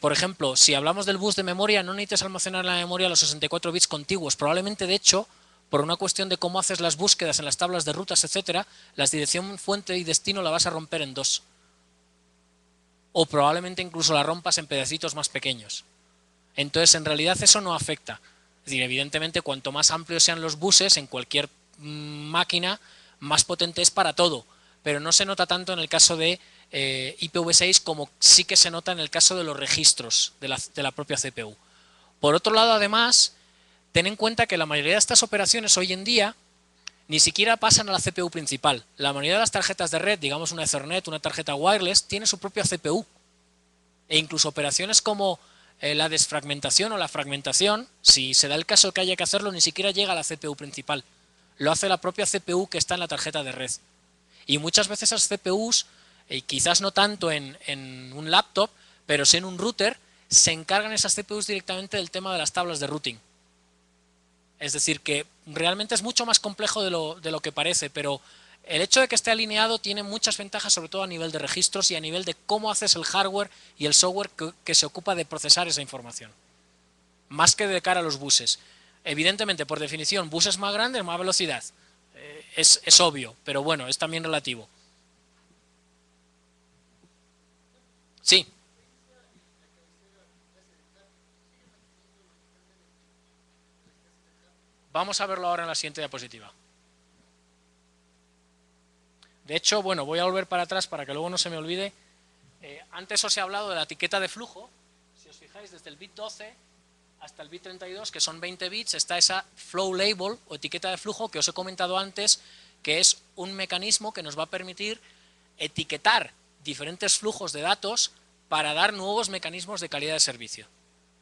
por ejemplo, si hablamos del bus de memoria, no necesitas almacenar en la memoria los 64 bits contiguos. Probablemente, de hecho, por una cuestión de cómo haces las búsquedas en las tablas de rutas, etcétera, la dirección fuente y destino la vas a romper en dos. O probablemente incluso la rompas en pedacitos más pequeños. Entonces, en realidad eso no afecta. Es decir, evidentemente, cuanto más amplios sean los buses en cualquier máquina, más potente es para todo. Pero no se nota tanto en el caso de IPv6 como sí que se nota en el caso de los registros de la propia CPU. Por otro lado, además, ten en cuenta que la mayoría de estas operaciones hoy en día ni siquiera pasan a la CPU principal. La mayoría de las tarjetas de red, digamos una Ethernet, una tarjeta wireless, tiene su propia CPU. E incluso operaciones como la desfragmentación o la fragmentación, si se da el caso que haya que hacerlo, ni siquiera llega a la CPU principal. Lo hace la propia CPU que está en la tarjeta de red. Y muchas veces esas CPUs, quizás no tanto en un laptop, pero sí en un router, se encargan esas CPUs directamente del tema de las tablas de routing. Es decir, que realmente es mucho más complejo de lo que parece, pero el hecho de que esté alineado tiene muchas ventajas, sobre todo a nivel de registros y a nivel de cómo haces el hardware y el software que se ocupa de procesar esa información. Más que de cara a los buses. Evidentemente, por definición, buses más grandes, más velocidad. Es obvio, pero bueno, es también relativo. Sí. Vamos a verlo ahora en la siguiente diapositiva. De hecho, bueno, voy a volver para atrás para que luego no se me olvide. Antes os he hablado de la etiqueta de flujo. Si os fijáis, desde el bit 12 hasta el bit 32, que son 20 bits, está esa flow label o etiqueta de flujo que os he comentado antes, que es un mecanismo que nos va a permitir etiquetar diferentes flujos de datos para dar nuevos mecanismos de calidad de servicio.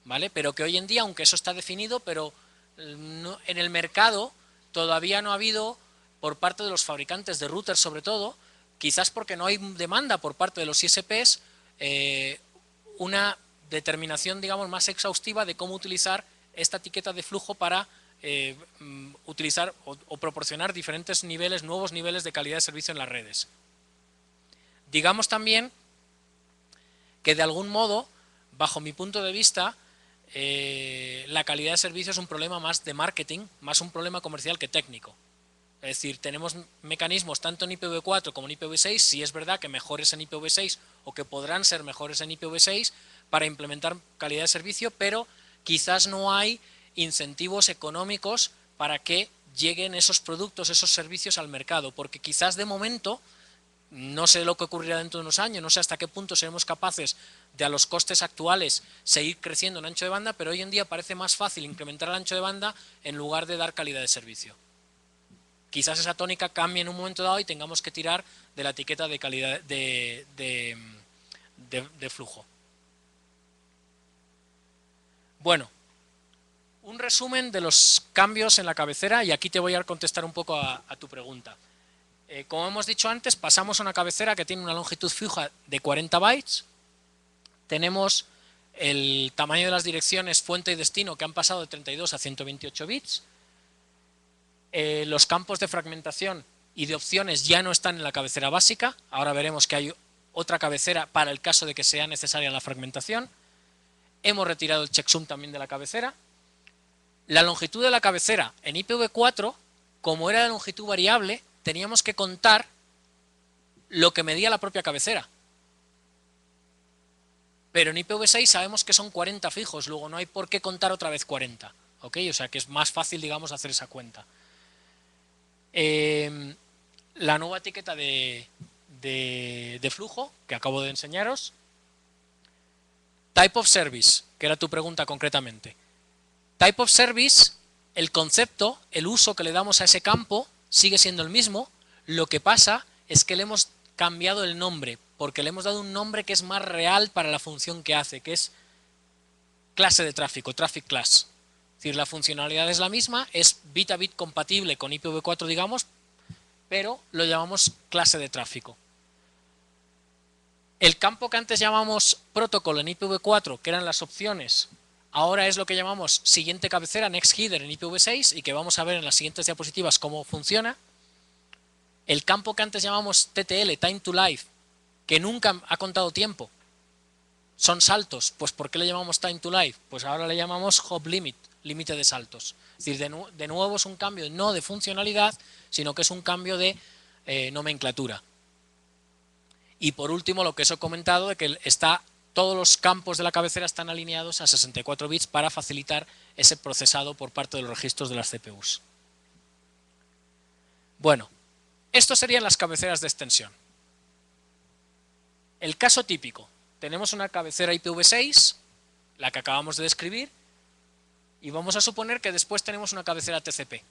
¿Vale? Pero que hoy en día, aunque eso está definido, pero en el mercado todavía no ha habido, por parte de los fabricantes de routers sobre todo, quizás porque no hay demanda por parte de los ISPs, una determinación, digamos, más exhaustiva de cómo utilizar esta etiqueta de flujo para utilizar o proporcionar diferentes niveles, nuevos niveles de calidad de servicio en las redes. Digamos también que de algún modo, bajo mi punto de vista, la calidad de servicio es un problema más de marketing, más un problema comercial que técnico. Es decir, tenemos mecanismos tanto en IPv4 como en IPv6, si es verdad que mejores en IPv6 o que podrán ser mejores en IPv6 para implementar calidad de servicio, pero quizás no hay incentivos económicos para que lleguen esos productos, esos servicios al mercado, porque quizás de momento, no sé lo que ocurrirá dentro de unos años, no sé hasta qué punto seremos capaces de a los costes actuales seguir creciendo en ancho de banda, pero hoy en día parece más fácil incrementar el ancho de banda en lugar de dar calidad de servicio. Quizás esa tónica cambie en un momento dado y tengamos que tirar de la etiqueta de calidad de flujo. Bueno, un resumen de los cambios en la cabecera y aquí te voy a contestar un poco a tu pregunta. Como hemos dicho antes, pasamos a una cabecera que tiene una longitud fija de 40 bytes. Tenemos el tamaño de las direcciones fuente y destino que han pasado de 32 a 128 bits. Los campos de fragmentación y de opciones ya no están en la cabecera básica. Ahora veremos que hay otra cabecera para el caso de que sea necesaria la fragmentación. Hemos retirado el checksum también de la cabecera. La longitud de la cabecera en IPv4, como era de longitud variable, teníamos que contar lo que medía la propia cabecera. Pero en IPv6 sabemos que son 40 fijos, luego no hay por qué contar otra vez 40. ¿Ok? O sea que es más fácil, digamos, hacer esa cuenta. La nueva etiqueta de flujo que acabo de enseñaros. Type of Service, que era tu pregunta concretamente. Type of Service, el concepto, el uso que le damos a ese campo sigue siendo el mismo. Lo que pasa es que le hemos cambiado el nombre, porque le hemos dado un nombre que es más real para la función que hace, que es clase de tráfico, Traffic Class. Es decir, la funcionalidad es la misma, es bit a bit compatible con IPv4, digamos, pero lo llamamos clase de tráfico. El campo que antes llamamos protocolo en IPv4, que eran las opciones, ahora es lo que llamamos siguiente cabecera, next header en IPv6, y que vamos a ver en las siguientes diapositivas cómo funciona. El campo que antes llamamos TTL, time to life, que nunca ha contado tiempo. O son saltos. Pues ¿por qué le llamamos time to life? Pues ahora le llamamos hop limit, límite de saltos. Es decir, de nuevo es un cambio no de funcionalidad, sino que es un cambio de nomenclatura. Y por último, lo que os he comentado, de que todos los campos de la cabecera están alineados a 64 bits para facilitar ese procesado por parte de los registros de las CPUs. Bueno, estos serían las cabeceras de extensión. El caso típico. Tenemos una cabecera IPv6, la que acabamos de describir, y vamos a suponer que después tenemos una cabecera TCP,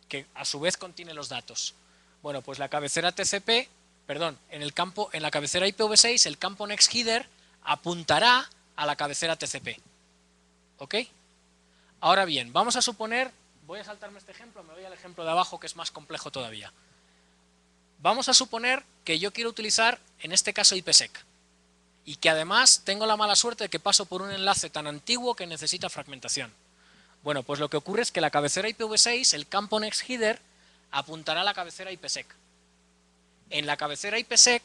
que a su vez contiene los datos. Bueno, pues la cabecera TCP, perdón, en la cabecera IPv6, el campo NextHeader apuntará a la cabecera TCP. ¿Ok? Ahora bien, vamos a suponer, voy a saltarme este ejemplo, me voy al ejemplo de abajo que es más complejo todavía. Vamos a suponer que yo quiero utilizar, en este caso, IPsec, y que además tengo la mala suerte de que paso por un enlace tan antiguo que necesita fragmentación. Bueno, pues lo que ocurre es que la cabecera IPv6, el campo NextHeader, apuntará a la cabecera IPsec. En la cabecera IPsec,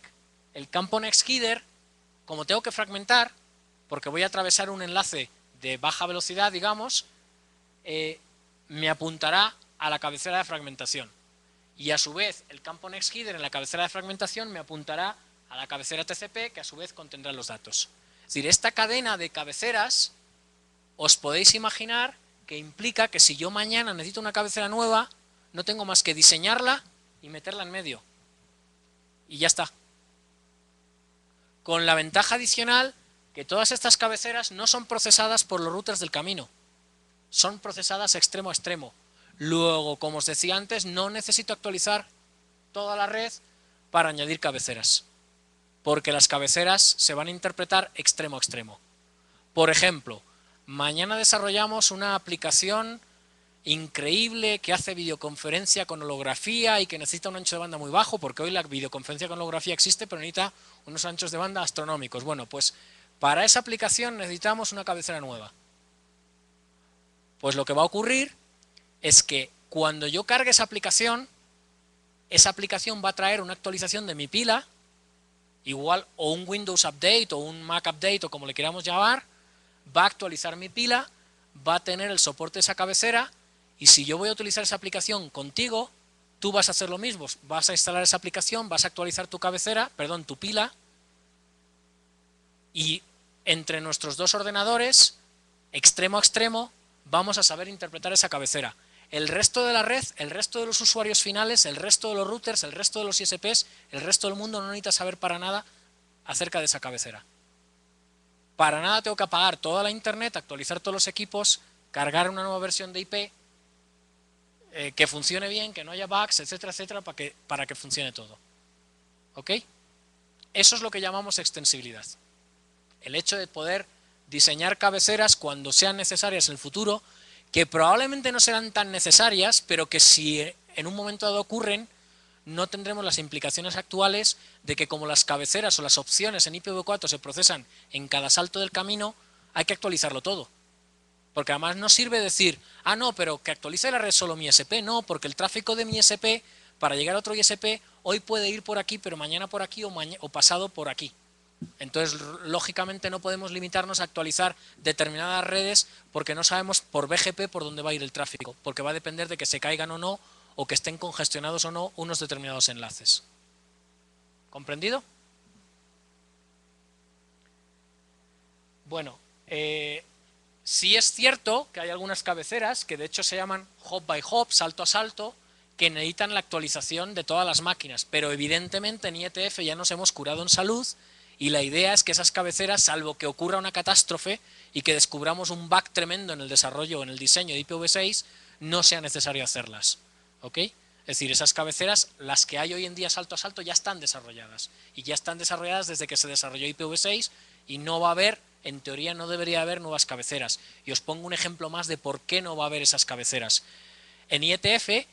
el campo NextHeader, como tengo que fragmentar, porque voy a atravesar un enlace de baja velocidad, digamos, me apuntará a la cabecera de fragmentación. Y a su vez, el campo NextHeader en la cabecera de fragmentación me apuntará a la cabecera TCP, que a su vez contendrá los datos. Es decir, esta cadena de cabeceras, os podéis imaginar que implica que si yo mañana necesito una cabecera nueva, no tengo más que diseñarla y meterla en medio. Y ya está. Con la ventaja adicional que todas estas cabeceras no son procesadas por los routers del camino. Son procesadas extremo a extremo. Luego, como os decía antes, no necesito actualizar toda la red para añadir cabeceras, porque las cabeceras se van a interpretar extremo a extremo. Por ejemplo, mañana desarrollamos una aplicación increíble que hace videoconferencia con holografía y que necesita un ancho de banda muy bajo, porque hoy la videoconferencia con holografía existe, pero necesita unos anchos de banda astronómicos. Bueno, pues para esa aplicación necesitamos una cabecera nueva. Pues lo que va a ocurrir es que cuando yo cargue esa aplicación va a traer una actualización de mi pila, igual, o un Windows Update, o un Mac Update, o como le queramos llamar, va a actualizar mi pila, va a tener el soporte de esa cabecera, y si yo voy a utilizar esa aplicación contigo, tú vas a hacer lo mismo, vas a instalar esa aplicación, vas a actualizar tu cabecera, perdón, tu pila, y entre nuestros dos ordenadores, extremo a extremo, vamos a saber interpretar esa cabecera. El resto de la red, el resto de los usuarios finales, el resto de los routers, el resto de los ISPs, el resto del mundo no necesita saber para nada acerca de esa cabecera. Para nada tengo que apagar toda la internet, actualizar todos los equipos, cargar una nueva versión de IP, que funcione bien, que no haya bugs, etcétera, etcétera, para que funcione todo. ¿Ok? Eso es lo que llamamos extensibilidad. El hecho de poder diseñar cabeceras cuando sean necesarias en el futuro, que probablemente no serán tan necesarias, pero que si en un momento dado ocurren, no tendremos las implicaciones actuales de que como las cabeceras o las opciones en IPv4 se procesan en cada salto del camino, hay que actualizarlo todo. Porque además no sirve decir, ah, no, pero que actualice la red solo mi ISP. No, porque el tráfico de mi ISP, para llegar a otro ISP, hoy puede ir por aquí, pero mañana por aquí o pasado por aquí. Entonces, lógicamente no podemos limitarnos a actualizar determinadas redes porque no sabemos por BGP por dónde va a ir el tráfico, porque va a depender de que se caigan o no, o que estén congestionados o no unos determinados enlaces. ¿Comprendido? Bueno, sí es cierto que hay algunas cabeceras que de hecho se llaman hop by hop, salto a salto, que necesitan la actualización de todas las máquinas, pero evidentemente en IETF ya nos hemos curado en salud. Y la idea es que esas cabeceras, salvo que ocurra una catástrofe y que descubramos un bug tremendo en el desarrollo o en el diseño de IPv6, no sea necesario hacerlas. ¿Ok? Es decir, esas cabeceras, las que hay hoy en día salto a salto, ya están desarrolladas. Y ya están desarrolladas desde que se desarrolló IPv6 y no va a haber, en teoría no debería haber nuevas cabeceras. Y os pongo un ejemplo más de por qué no va a haber esas cabeceras. En IETF,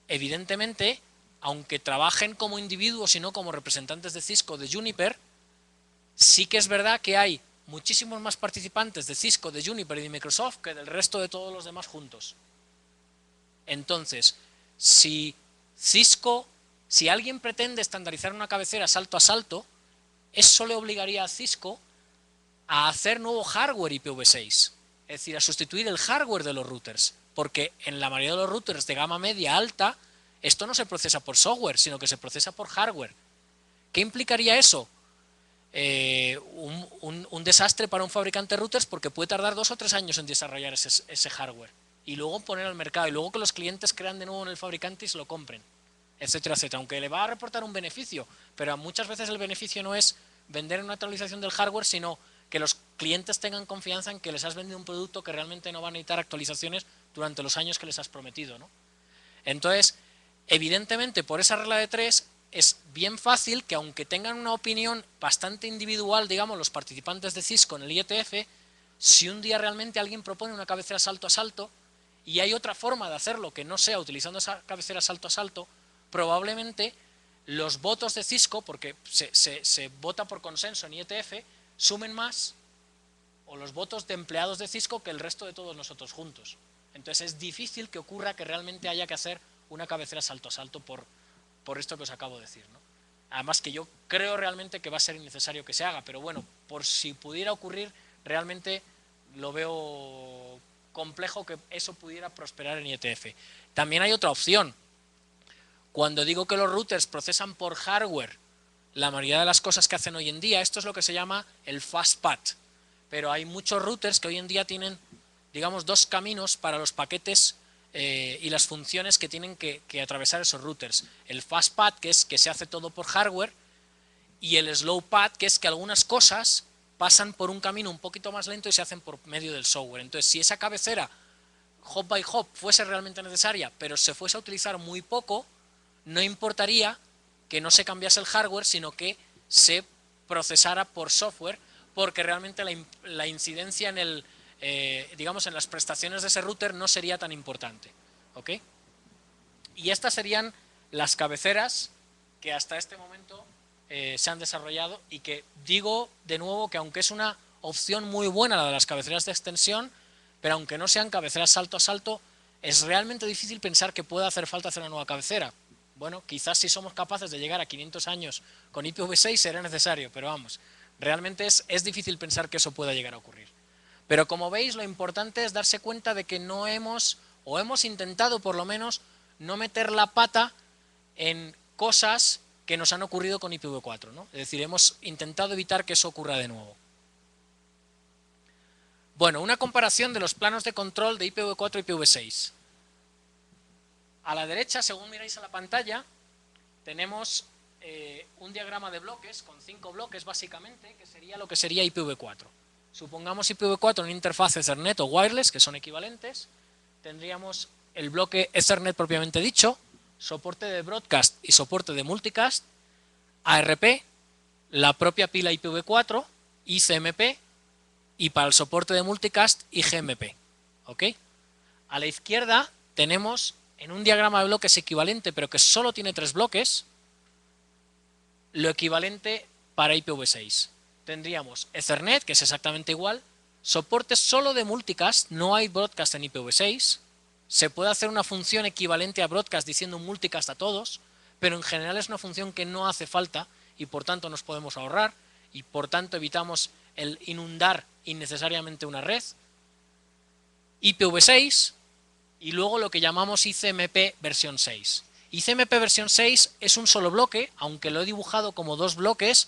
evidentemente, aunque trabajen como individuos y no como representantes de Cisco, de Juniper, sí que es verdad que hay muchísimos más participantes de Cisco, de Juniper y de Microsoft que del resto de todos los demás juntos. Entonces, si alguien pretende estandarizar una cabecera salto a salto, eso le obligaría a Cisco a hacer nuevo hardware IPv6, es decir, a sustituir el hardware de los routers, porque en la mayoría de los routers de gama media alta esto no se procesa por software, sino que se procesa por hardware. ¿Qué implicaría eso? Un desastre para un fabricante de routers, porque puede tardar 2 o 3 años en desarrollar ese hardware y luego poner al mercado y luego que los clientes crean de nuevo en el fabricante y se lo compren, etcétera, etcétera, aunque le va a reportar un beneficio, pero muchas veces el beneficio no es vender una actualización del hardware, sino que los clientes tengan confianza en que les has vendido un producto que realmente no va a necesitar actualizaciones durante los años que les has prometido, ¿no? Entonces, evidentemente, por esa regla de 3, es bien fácil que, aunque tengan una opinión bastante individual, digamos, los participantes de Cisco en el IETF, si un día realmente alguien propone una cabecera salto a salto y hay otra forma de hacerlo que no sea utilizando esa cabecera salto a salto, probablemente los votos de Cisco, porque se vota por consenso en IETF, sumen más, o los votos de empleados de Cisco, que el resto de todos nosotros juntos. Entonces es difícil que ocurra que realmente haya que hacer una cabecera salto a salto por esto que os acabo de decir, ¿no? Además que yo creo realmente que va a ser innecesario que se haga, pero bueno, por si pudiera ocurrir, realmente lo veo complejo que eso pudiera prosperar en IETF. También hay otra opción. Cuando digo que los routers procesan por hardware la mayoría de las cosas que hacen hoy en día, esto es lo que se llama el fastpath. Pero hay muchos routers que hoy en día tienen, digamos, 2 caminos para los paquetes y las funciones que tienen que atravesar esos routers. El fastpath, que es que se hace todo por hardware, y el slowpath, que es que algunas cosas pasan por un camino un poquito más lento y se hacen por medio del software. Entonces, si esa cabecera hop by hop fuese realmente necesaria, pero se fuese a utilizar muy poco, no importaría que no se cambiase el hardware, sino que se procesara por software, porque realmente la incidencia en el, digamos, en las prestaciones de ese router no sería tan importante, ¿ok? Y estas serían las cabeceras que hasta este momento se han desarrollado, y que digo de nuevo que aunque es una opción muy buena la de las cabeceras de extensión, pero aunque no sean cabeceras salto a salto, es realmente difícil pensar que pueda hacer falta hacer una nueva cabecera. Bueno, quizás si somos capaces de llegar a 500 años con IPv6 será necesario, pero vamos, realmente es difícil pensar que eso pueda llegar a ocurrir. Pero como veis, lo importante es darse cuenta de que no hemos, o hemos intentado por lo menos, no meter la pata en cosas que nos han ocurrido con IPv4, ¿no? Es decir, hemos intentado evitar que eso ocurra de nuevo. Bueno, una comparación de los planos de control de IPv4 y IPv6. A la derecha, según miráis a la pantalla, tenemos un diagrama de bloques con 5 bloques básicamente, que sería lo que sería IPv4. Supongamos IPv4 en interfaz Ethernet o wireless, que son equivalentes. Tendríamos el bloque Ethernet propiamente dicho, soporte de broadcast y soporte de multicast, ARP, la propia pila IPv4, ICMP, y para el soporte de multicast IGMP. ¿Ok? A la izquierda tenemos, en un diagrama de bloques equivalente, pero que solo tiene 3 bloques, lo equivalente para IPv6. Tendríamos Ethernet, que es exactamente igual, soporte solo de multicast, no hay broadcast en IPv6, se puede hacer una función equivalente a broadcast diciendo un multicast a todos, pero en general es una función que no hace falta y por tanto nos podemos ahorrar y por tanto evitamos el inundar innecesariamente una red. IPv6 y luego lo que llamamos ICMP versión 6. ICMP versión 6 es un solo bloque, aunque lo he dibujado como 2 bloques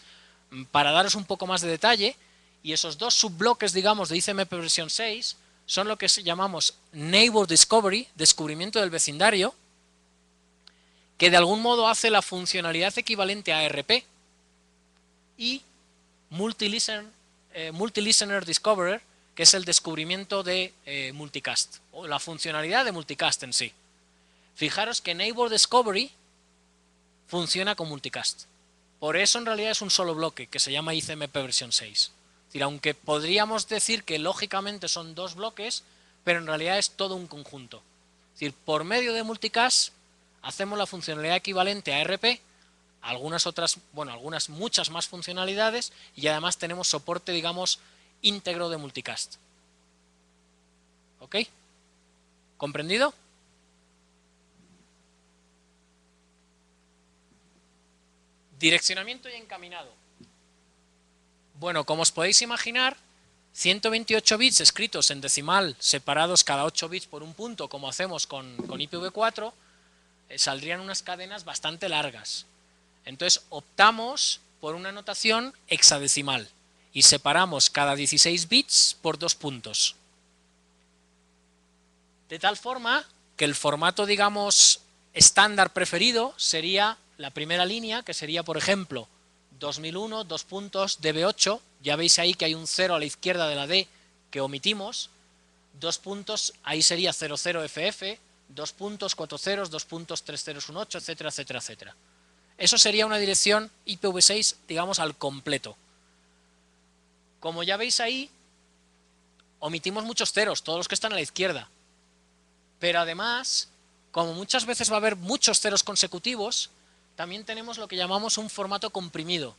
para daros un poco más de detalle, y esos 2 subbloques, digamos, de ICMP versión 6 son lo que llamamos Neighbor Discovery, descubrimiento del vecindario, que de algún modo hace la funcionalidad equivalente a ARP, y Multi-Listener Discoverer, que es el descubrimiento de multicast, o la funcionalidad de multicast en sí. Fijaros que Neighbor Discovery funciona con multicast. Por eso en realidad es un solo bloque, que se llama ICMP versión 6. Es decir, aunque podríamos decir que lógicamente son 2 bloques, pero en realidad es todo un conjunto. Es decir, por medio de multicast hacemos la funcionalidad equivalente a ARP, algunas otras, bueno, algunas muchas más funcionalidades, y además tenemos soporte, digamos, íntegro de multicast. ¿Ok? ¿Comprendido? Direccionamiento y encaminado. Bueno, como os podéis imaginar, 128 bits escritos en decimal, separados cada 8 bits por un punto, como hacemos con IPv4, saldrían unas cadenas bastante largas. Entonces optamos por una notación hexadecimal y separamos cada 16 bits por 2 puntos. De tal forma que el formato, digamos, estándar preferido sería la primera línea, que sería, por ejemplo, 2001, 2 puntos, DB8, ya veis ahí que hay un 0 a la izquierda de la D que omitimos, 2 puntos, ahí sería 00FF, 2 puntos, 4 ceros, 2 puntos, 3 ceros, 1 8, etcétera, etcétera, etcétera. Eso sería una dirección IPv6, digamos, al completo. Como ya veis ahí, omitimos muchos ceros, todos los que están a la izquierda. Pero además, como muchas veces va a haber muchos ceros consecutivos, también tenemos lo que llamamos un formato comprimido.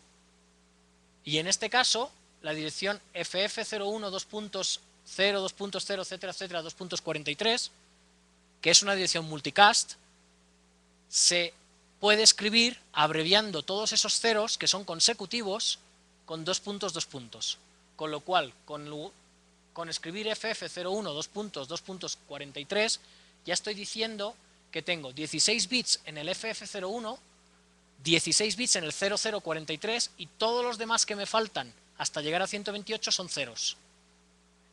Y en este caso, la dirección FF01 2.0, 2.0, etcétera, etcétera, 2.43, que es una dirección multicast, se puede escribir abreviando todos esos ceros que son consecutivos con 2 puntos, 2 puntos. Con lo cual, con escribir FF01 2.2.43 ya estoy diciendo que tengo 16 bits en el FF01, 16 bits en el 0043 y todos los demás que me faltan hasta llegar a 128 son ceros.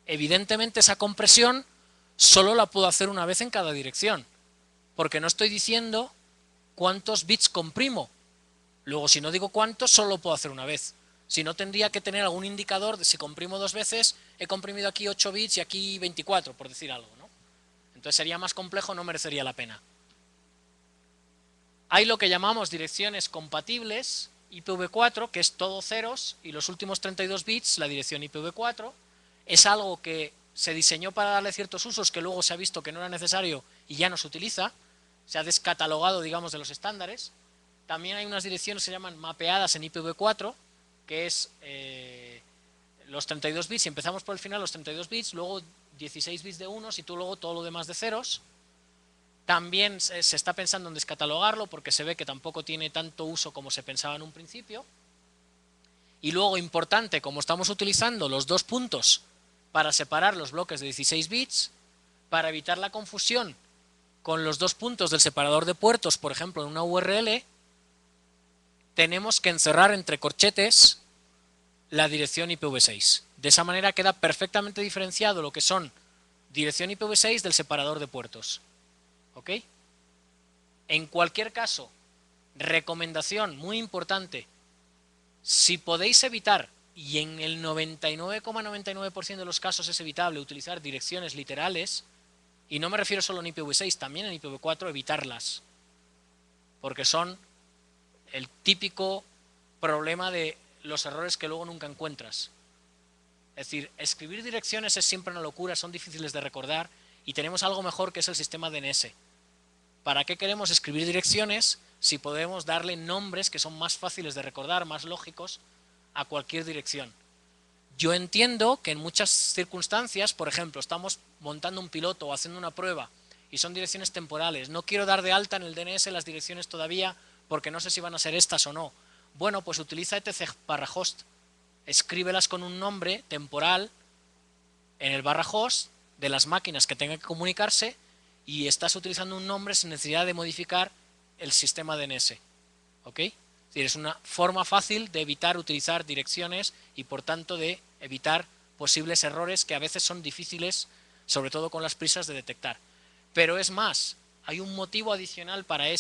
Evidentemente esa compresión solo la puedo hacer una vez en cada dirección, porque no estoy diciendo cuántos bits comprimo. Luego, si no digo cuántos, solo lo puedo hacer una vez. Si no, tendría que tener algún indicador de si comprimo 2 veces, he comprimido aquí 8 bits y aquí 24, por decir algo, ¿no? Entonces sería más complejo, no merecería la pena. Hay lo que llamamos direcciones compatibles, IPv4, que es todo ceros, y los últimos 32 bits, la dirección IPv4. Es algo que se diseñó para darle ciertos usos que luego se ha visto que no era necesario y ya no se utiliza. Se ha descatalogado, digamos, de los estándares. También hay unas direcciones que se llaman mapeadas en IPv4, que es los 32 bits, si empezamos por el final, los 32 bits, luego 16 bits de unos y tú luego todo lo demás de ceros. También se está pensando en descatalogarlo porque se ve que tampoco tiene tanto uso como se pensaba en un principio. Y luego, importante, como estamos utilizando los 2 puntos para separar los bloques de 16 bits, para evitar la confusión con los 2 puntos del separador de puertos, por ejemplo, en una URL, tenemos que encerrar entre corchetes la dirección IPv6. De esa manera queda perfectamente diferenciado lo que son dirección IPv6 del separador de puertos. ¿Ok? En cualquier caso, recomendación muy importante, si podéis evitar, y en el 99,99% de los casos es evitable, utilizar direcciones literales, y no me refiero solo en IPv6, también en IPv4, evitarlas, porque son el típico problema de los errores que luego nunca encuentras. Es decir, escribir direcciones es siempre una locura, son difíciles de recordar, y tenemos algo mejor que es el sistema DNS. ¿Para qué queremos escribir direcciones si podemos darle nombres que son más fáciles de recordar, más lógicos a cualquier dirección? Yo entiendo que en muchas circunstancias, por ejemplo, estamos montando un piloto o haciendo una prueba y son direcciones temporales. No quiero dar de alta en el DNS las direcciones todavía porque no sé si van a ser estas o no. Bueno, pues utiliza etc/host. Escríbelas con un nombre temporal en el /host de las máquinas que tengan que comunicarse y estás utilizando un nombre sin necesidad de modificar el sistema DNS. ¿Ok? Es decir, es una forma fácil de evitar utilizar direcciones y por tanto de evitar posibles errores que a veces son difíciles, sobre todo con las prisas, de detectar. Pero es más, hay un motivo adicional para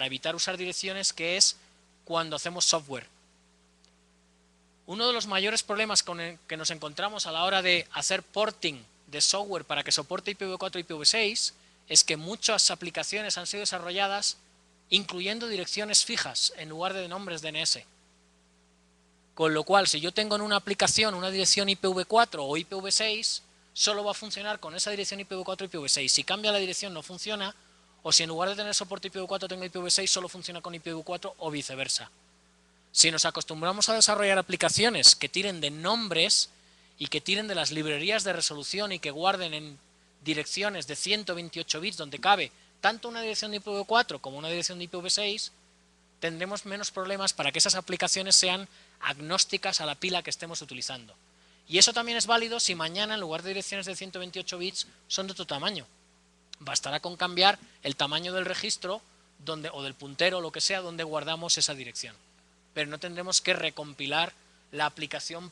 evitar usar direcciones, que es cuando hacemos software. Uno de los mayores problemas que nos encontramos a la hora de hacer porting de software para que soporte IPv4 y IPv6 es que muchas aplicaciones han sido desarrolladas incluyendo direcciones fijas en lugar de nombres DNS. Con lo cual, si yo tengo en una aplicación una dirección IPv4 o IPv6, solo va a funcionar con esa dirección IPv4 y IPv6. Si cambia la dirección no funciona, o si en lugar de tener soporte IPv4 tengo IPv6, solo funciona con IPv4 o viceversa. Si nos acostumbramos a desarrollar aplicaciones que tiren de nombres y que tiren de las librerías de resolución y que guarden en direcciones de 128 bits donde cabe tanto una dirección de IPv4 como una dirección de IPv6, tendremos menos problemas para que esas aplicaciones sean agnósticas a la pila que estemos utilizando. Y eso también es válido si mañana, en lugar de direcciones de 128 bits, son de otro tamaño. Bastará con cambiar el tamaño del registro o del puntero o lo que sea donde guardamos esa dirección. Pero no tendremos que recompilar la aplicación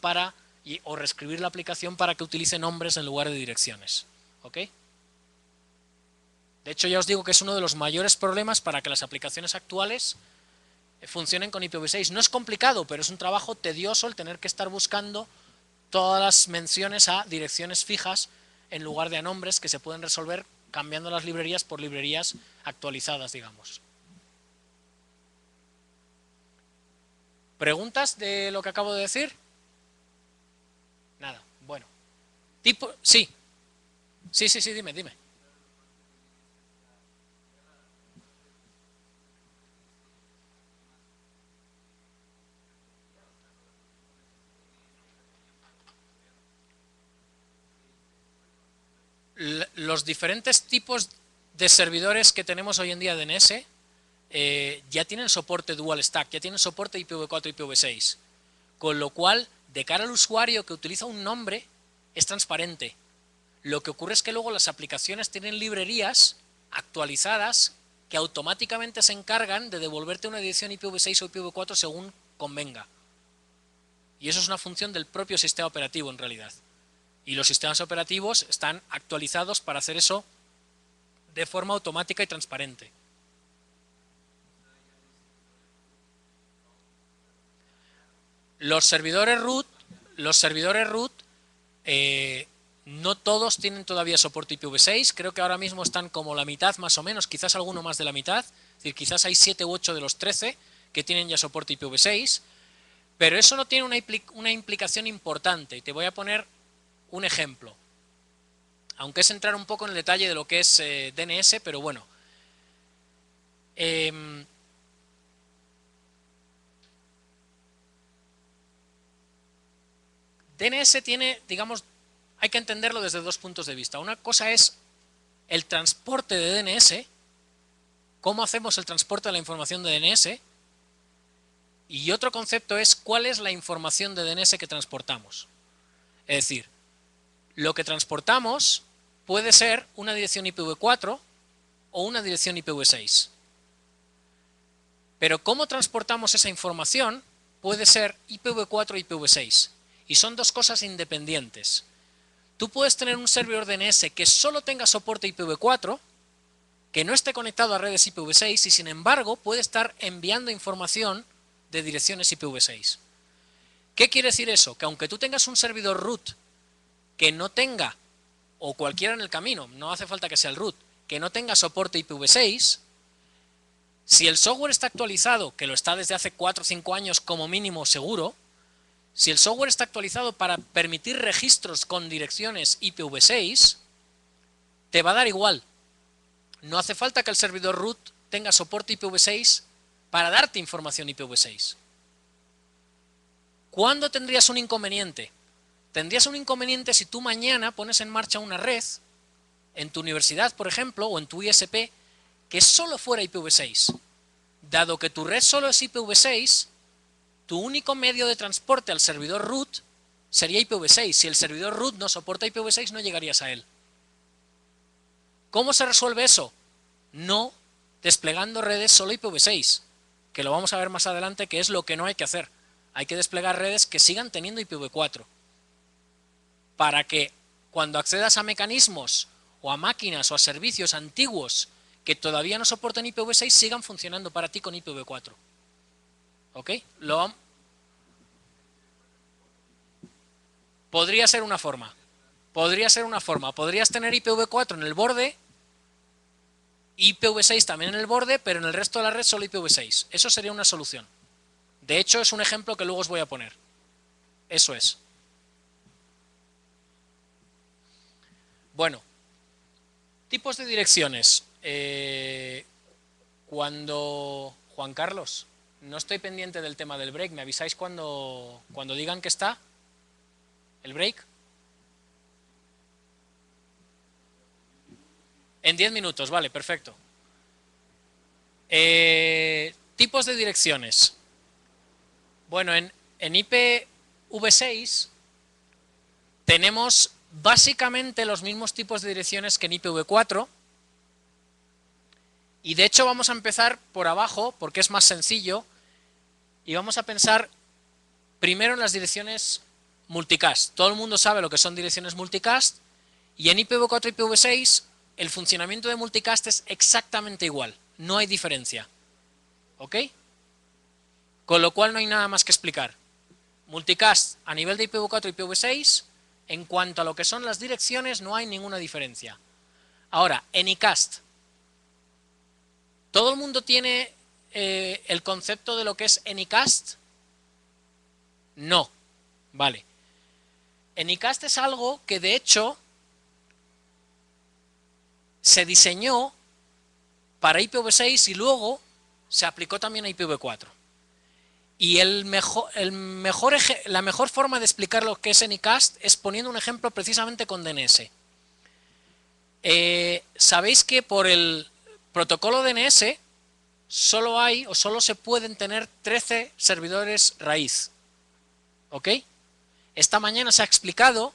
o reescribir la aplicación para que utilice nombres en lugar de direcciones. ¿Ok? De hecho, ya os digo que es uno de los mayores problemas para que las aplicaciones actuales funcionen con IPv6. No es complicado, pero es un trabajo tedioso el tener que estar buscando todas las menciones a direcciones fijas en lugar de a nombres que se pueden resolver cambiando las librerías por librerías actualizadas, digamos. ¿Preguntas de lo que acabo de decir? Nada, bueno. Sí. Sí, dime. Los diferentes tipos de servidores que tenemos hoy en día de DNS ya tienen soporte dual stack, ya tienen soporte IPv4 y IPv6, con lo cual de cara al usuario que utiliza un nombre es transparente. Lo que ocurre es que luego las aplicaciones tienen librerías actualizadas que automáticamente se encargan de devolverte una dirección IPv6 o IPv4 según convenga. Y eso es una función del propio sistema operativo en realidad. Y los sistemas operativos están actualizados para hacer eso de forma automática y transparente. Los servidores root no todos tienen todavía soporte IPv6, creo que ahora mismo están como la mitad más o menos, quizás alguno más de la mitad, es decir, quizás hay 7 u 8 de los 13 que tienen ya soporte IPv6, pero eso no tiene una implicación importante, y te voy a poner un ejemplo, aunque es entrar un poco en el detalle de lo que es DNS, pero bueno. DNS tiene, digamos, hay que entenderlo desde dos puntos de vista. Una cosa es el transporte de DNS, cómo hacemos el transporte de la información de DNS, y otro concepto es cuál es la información de DNS que transportamos. Es decir, lo que transportamos puede ser una dirección IPv4 o una dirección IPv6. Pero cómo transportamos esa información puede ser IPv4 o IPv6. Y son dos cosas independientes. Tú puedes tener un servidor DNS que solo tenga soporte IPv4, que no esté conectado a redes IPv6 y sin embargo puede estar enviando información de direcciones IPv6. ¿Qué quiere decir eso? Que aunque tú tengas un servidor root que no tenga, o cualquiera en el camino, no hace falta que sea el root, que no tenga soporte IPv6, si el software está actualizado, que lo está desde hace 4 o 5 años como mínimo seguro, si el software está actualizado para permitir registros con direcciones IPv6, te va a dar igual. No hace falta que el servidor root tenga soporte IPv6 para darte información IPv6. ¿Cuándo tendrías un inconveniente? Tendrías un inconveniente si tú mañana pones en marcha una red, en tu universidad, por ejemplo, o en tu ISP, que solo fuera IPv6. Dado que tu red solo es IPv6, tu único medio de transporte al servidor root sería IPv6. Si el servidor root no soporta IPv6, no llegarías a él. ¿Cómo se resuelve eso? No desplegando redes solo IPv6, que lo vamos a ver más adelante, que es lo que no hay que hacer. Hay que desplegar redes que sigan teniendo IPv4, para que cuando accedas a mecanismos o a máquinas o a servicios antiguos que todavía no soportan IPv6 sigan funcionando para ti con IPv4. ¿Ok? Podría ser una forma. Podrías tener IPv4 en el borde, IPv6 también en el borde, pero en el resto de la red solo IPv6. Eso sería una solución. De hecho, es un ejemplo que luego os voy a poner. Eso es. Bueno, tipos de direcciones. Juan Carlos, no estoy pendiente del tema del break. ¿Me avisáis cuando digan que está el break? En 10 minutos, vale, perfecto. Tipos de direcciones. Bueno, en IPv6 tenemos básicamente los mismos tipos de direcciones que en IPv4, y de hecho vamos a empezar por abajo porque es más sencillo, y vamos a pensar primero en las direcciones multicast. Todo el mundo sabe lo que son direcciones multicast, y en IPv4 y IPv6 el funcionamiento de multicast es exactamente igual, no hay diferencia. ¿Ok? Con lo cual no hay nada más que explicar. Multicast a nivel de IPv4 y IPv6, en cuanto a lo que son las direcciones no hay ninguna diferencia. Ahora, Anycast. ¿Todo el mundo tiene el concepto de lo que es Anycast? No. Vale. Anycast es algo que de hecho se diseñó para IPv6 y luego se aplicó también a IPv4. Y la mejor forma de explicar lo que es Anycast es poniendo un ejemplo precisamente con DNS. Sabéis que por el protocolo DNS solo hay o solo se pueden tener 13 servidores raíz. ¿Ok? Esta mañana se ha explicado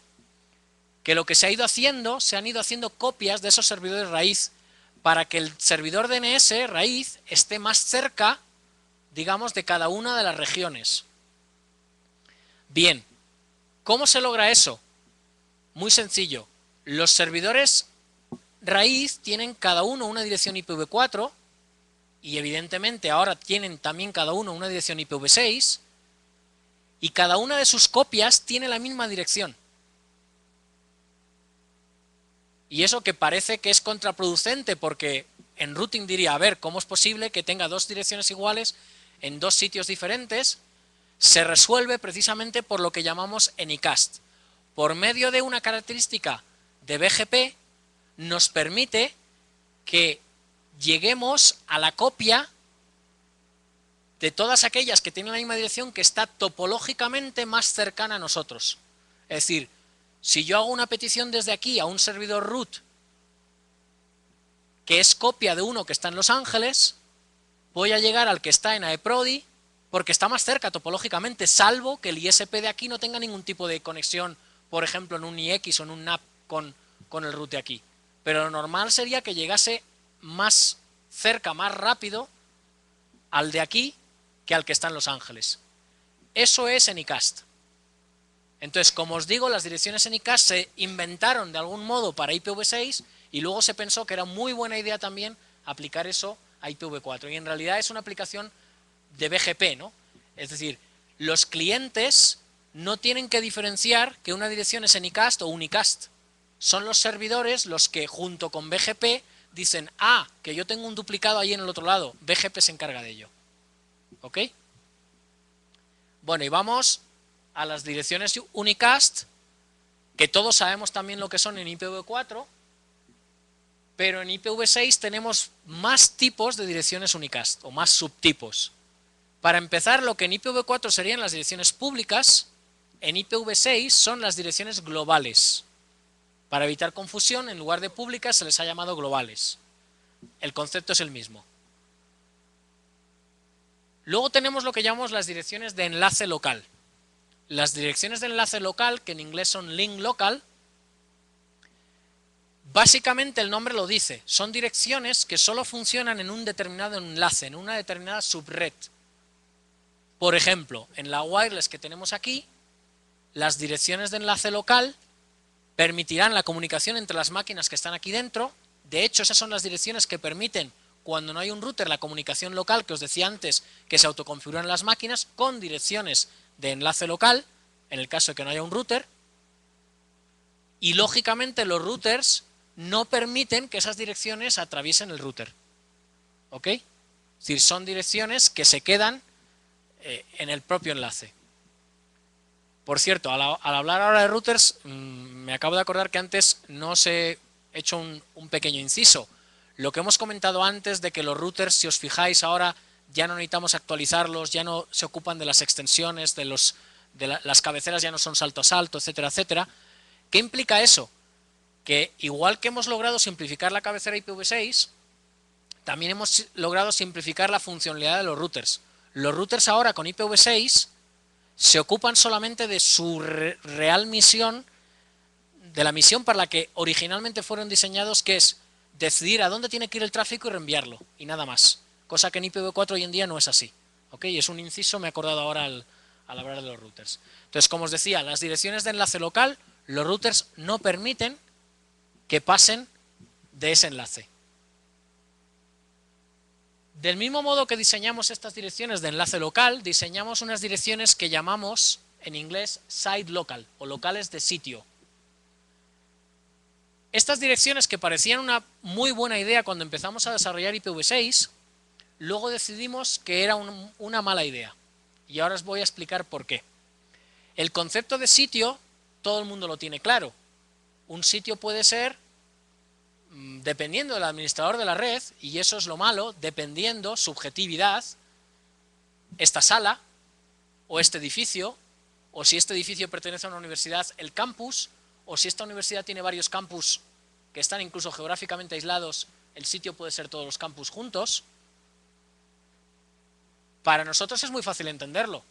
que lo que se ha ido haciendo, se han ido haciendo copias de esos servidores raíz para que el servidor DNS raíz esté más cerca, digamos, de cada una de las regiones. Bien, ¿cómo se logra eso? Muy sencillo. Los servidores raíz tienen cada uno una dirección IPv4 y evidentemente ahora tienen también cada uno una dirección IPv6 y cada una de sus copias tiene la misma dirección. Y eso que parece que es contraproducente porque en routing diría, a ver, ¿cómo es posible que tenga dos direcciones iguales en dos sitios diferentes? Se resuelve precisamente por lo que llamamos Anycast. Por medio de una característica de BGP nos permite que lleguemos a la copia de todas aquellas que tienen la misma dirección que está topológicamente más cercana a nosotros. Es decir, si yo hago una petición desde aquí a un servidor root que es copia de uno que está en Los Ángeles, voy a llegar al que está en AEPRODI porque está más cerca topológicamente, salvo que el ISP de aquí no tenga ningún tipo de conexión, por ejemplo, en un IX o en un NAP con el root de aquí. Pero lo normal sería que llegase más cerca, más rápido al de aquí que al que está en Los Ángeles. Eso es Anycast. Entonces, como os digo, las direcciones Anycast se inventaron de algún modo para IPv6 y luego se pensó que era muy buena idea también aplicar eso a IPv4. Y en realidad es una aplicación de BGP, ¿no? Es decir, los clientes no tienen que diferenciar que una dirección es Anycast o Unicast. Son los servidores los que junto con BGP dicen, ah, que yo tengo un duplicado ahí en el otro lado, BGP se encarga de ello. ¿Ok? Bueno, y vamos a las direcciones Unicast, que todos sabemos también lo que son en IPv4, pero en IPv6 tenemos más tipos de direcciones Unicast, o más subtipos. Para empezar, lo que en IPv4 serían las direcciones públicas, en IPv6 son las direcciones globales. Para evitar confusión, en lugar de públicas se les ha llamado globales. El concepto es el mismo. Luego tenemos lo que llamamos las direcciones de enlace local. Las direcciones de enlace local, que en inglés son link local, básicamente el nombre lo dice, son direcciones que solo funcionan en un determinado enlace, en una determinada subred. Por ejemplo, en la wireless que tenemos aquí, las direcciones de enlace local permitirán la comunicación entre las máquinas que están aquí dentro. De hecho, esas son las direcciones que permiten, cuando no hay un router, la comunicación local que os decía antes, que se autoconfiguran las máquinas con direcciones de enlace local, en el caso de que no haya un router. Y lógicamente los routers no permiten que esas direcciones atraviesen el router. ¿Ok? Es decir, son direcciones que se quedan en el propio enlace. Por cierto, al hablar ahora de routers, me acabo de acordar que antes no os he hecho un pequeño inciso. Lo que hemos comentado antes de que los routers, si os fijáis ahora, ya no necesitamos actualizarlos, ya no se ocupan de las extensiones, las cabeceras ya no son salto a salto, etcétera, etcétera. ¿Qué implica eso? Que igual que hemos logrado simplificar la cabecera IPv6, también hemos logrado simplificar la funcionalidad de los routers. Los routers ahora con IPv6 se ocupan solamente de su real misión de la misión para la que originalmente fueron diseñados, que es decidir a dónde tiene que ir el tráfico y reenviarlo, y nada más. Cosa que en IPv4 hoy en día no es así. ¿Ok? Es un inciso, me he acordado ahora al hablar de los routers. Entonces, como os decía, las direcciones de enlace local, los routers no permiten que pasen de ese enlace. Del mismo modo que diseñamos estas direcciones de enlace local, diseñamos unas direcciones que llamamos en inglés site local o locales de sitio. Estas direcciones, que parecían una muy buena idea cuando empezamos a desarrollar IPv6, luego decidimos que era una mala idea. Y ahora os voy a explicar por qué. El concepto de sitio, todo el mundo lo tiene claro. Un sitio puede ser, dependiendo del administrador de la red, y eso es lo malo, dependiendo, subjetividad, esta sala, o este edificio, o si este edificio pertenece a una universidad, el campus, o si esta universidad tiene varios campus que están incluso geográficamente aislados, el sitio puede ser todos los campus juntos. Para nosotros es muy fácil entenderlo,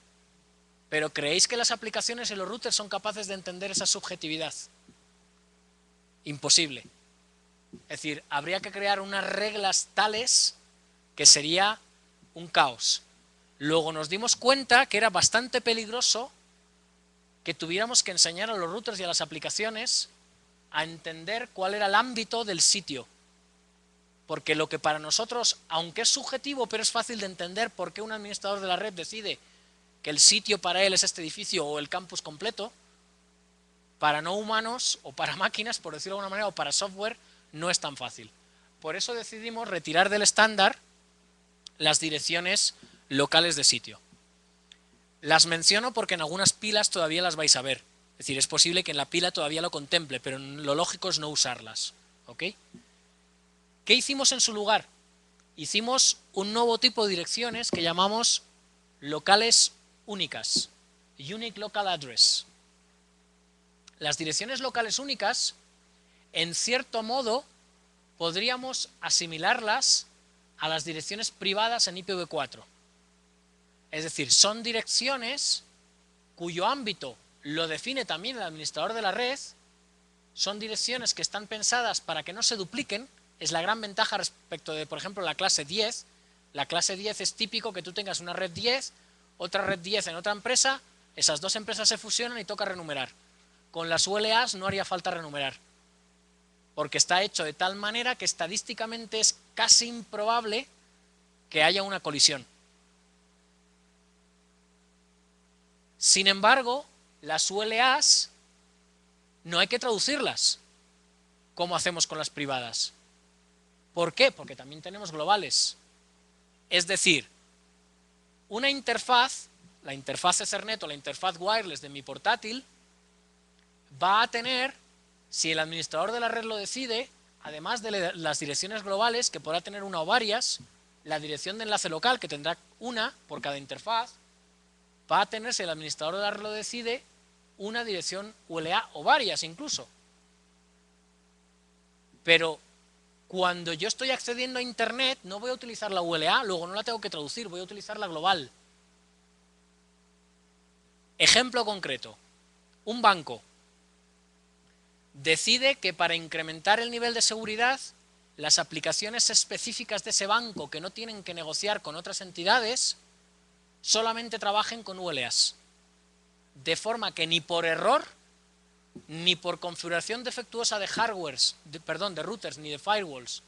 pero ¿creéis que las aplicaciones y los routers son capaces de entender esa subjetividad? Imposible. Es decir, habría que crear unas reglas tales que sería un caos. Luego nos dimos cuenta que era bastante peligroso que tuviéramos que enseñar a los routers y a las aplicaciones a entender cuál era el ámbito del sitio. Porque lo que para nosotros, aunque es subjetivo, pero es fácil de entender por qué un administrador de la red decide que el sitio para él es este edificio o el campus completo, para no humanos o para máquinas, por decirlo de alguna manera, o para software, no es tan fácil. Por eso decidimos retirar del estándar las direcciones locales de sitio. Las menciono porque en algunas pilas todavía las vais a ver. Es decir, es posible que en la pila todavía lo contemple, pero lo lógico es no usarlas. ¿Ok? ¿Qué hicimos en su lugar? Hicimos un nuevo tipo de direcciones que llamamos locales únicas. Unique Local Address. Las direcciones locales únicas, en cierto modo, podríamos asimilarlas a las direcciones privadas en IPv4. Es decir, son direcciones cuyo ámbito lo define también el administrador de la red, son direcciones que están pensadas para que no se dupliquen. Es la gran ventaja respecto de, por ejemplo, la clase 10. La clase 10 es típico que tú tengas una red 10, otra red 10 en otra empresa, esas dos empresas se fusionan y toca renumerar. Con las ULAs no haría falta renumerar, porque está hecho de tal manera que estadísticamente es casi improbable que haya una colisión. Sin embargo, las ULAs no hay que traducirlas, como hacemos con las privadas. ¿Por qué? Porque también tenemos globales. Es decir, una interfaz, la interfaz Ethernet o la interfaz wireless de mi portátil, va a tener, si el administrador de la red lo decide, además de las direcciones globales, que podrá tener una o varias, la dirección de enlace local, que tendrá una por cada interfaz, va a tener, si el administrador de la red lo decide, una dirección ULA o varias incluso. Pero cuando yo estoy accediendo a Internet, no voy a utilizar la ULA, luego no la tengo que traducir, voy a utilizar la global. Ejemplo concreto. Un banco decide que para incrementar el nivel de seguridad, las aplicaciones específicas de ese banco que no tienen que negociar con otras entidades, solamente trabajen con ULAs. De forma que ni por error, ni por configuración defectuosa de de routers ni de firewalls,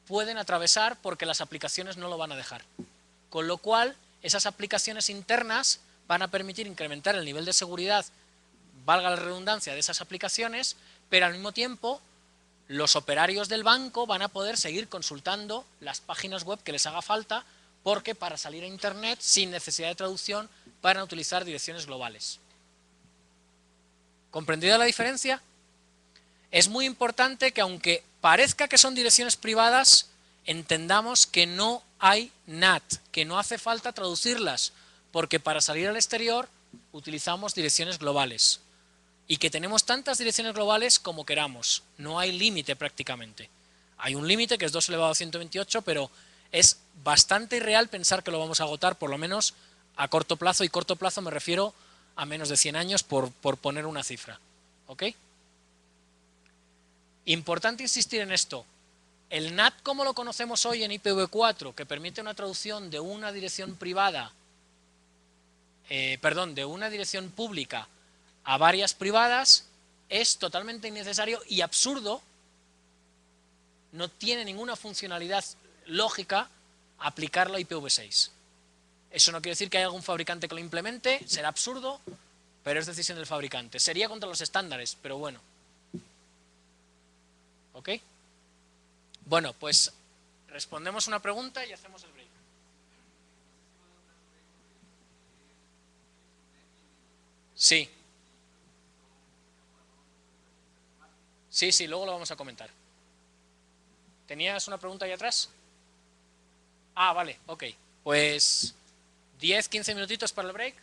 pueden atravesar porque las aplicaciones no lo van a dejar. Con lo cual, esas aplicaciones internas van a permitir incrementar el nivel de seguridad, valga la redundancia, de esas aplicaciones, pero al mismo tiempo los operarios del banco van a poder seguir consultando las páginas web que les haga falta, porque para salir a Internet sin necesidad de traducción van a utilizar direcciones globales. ¿Comprendida la diferencia? Es muy importante que, aunque parezca que son direcciones privadas, entendamos que no hay NAT, que no hace falta traducirlas, porque para salir al exterior utilizamos direcciones globales. Y que tenemos tantas direcciones globales como queramos, no hay límite prácticamente. Hay un límite que es 2 elevado a 128, pero es bastante irreal pensar que lo vamos a agotar, por lo menos a corto plazo, y corto plazo me refiero a menos de 100 años por poner una cifra. ¿Ok? Importante insistir en esto. El NAT como lo conocemos hoy en IPv4, que permite una traducción de una dirección privada, de una dirección pública a varias privadas, es totalmente innecesario y absurdo. No tiene ninguna funcionalidad lógica aplicarlo a IPv6. Eso no quiere decir que haya algún fabricante que lo implemente, será absurdo, pero es decisión del fabricante. Sería contra los estándares, pero bueno. ¿Ok? Bueno, pues respondemos una pregunta y hacemos el break. Sí. Sí, luego lo vamos a comentar. ¿Tenías una pregunta ahí atrás? Ah, vale, ok. Pues 10-15 minutitos para el break.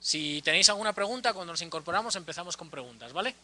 Si tenéis alguna pregunta, cuando nos incorporamos empezamos con preguntas, ¿vale?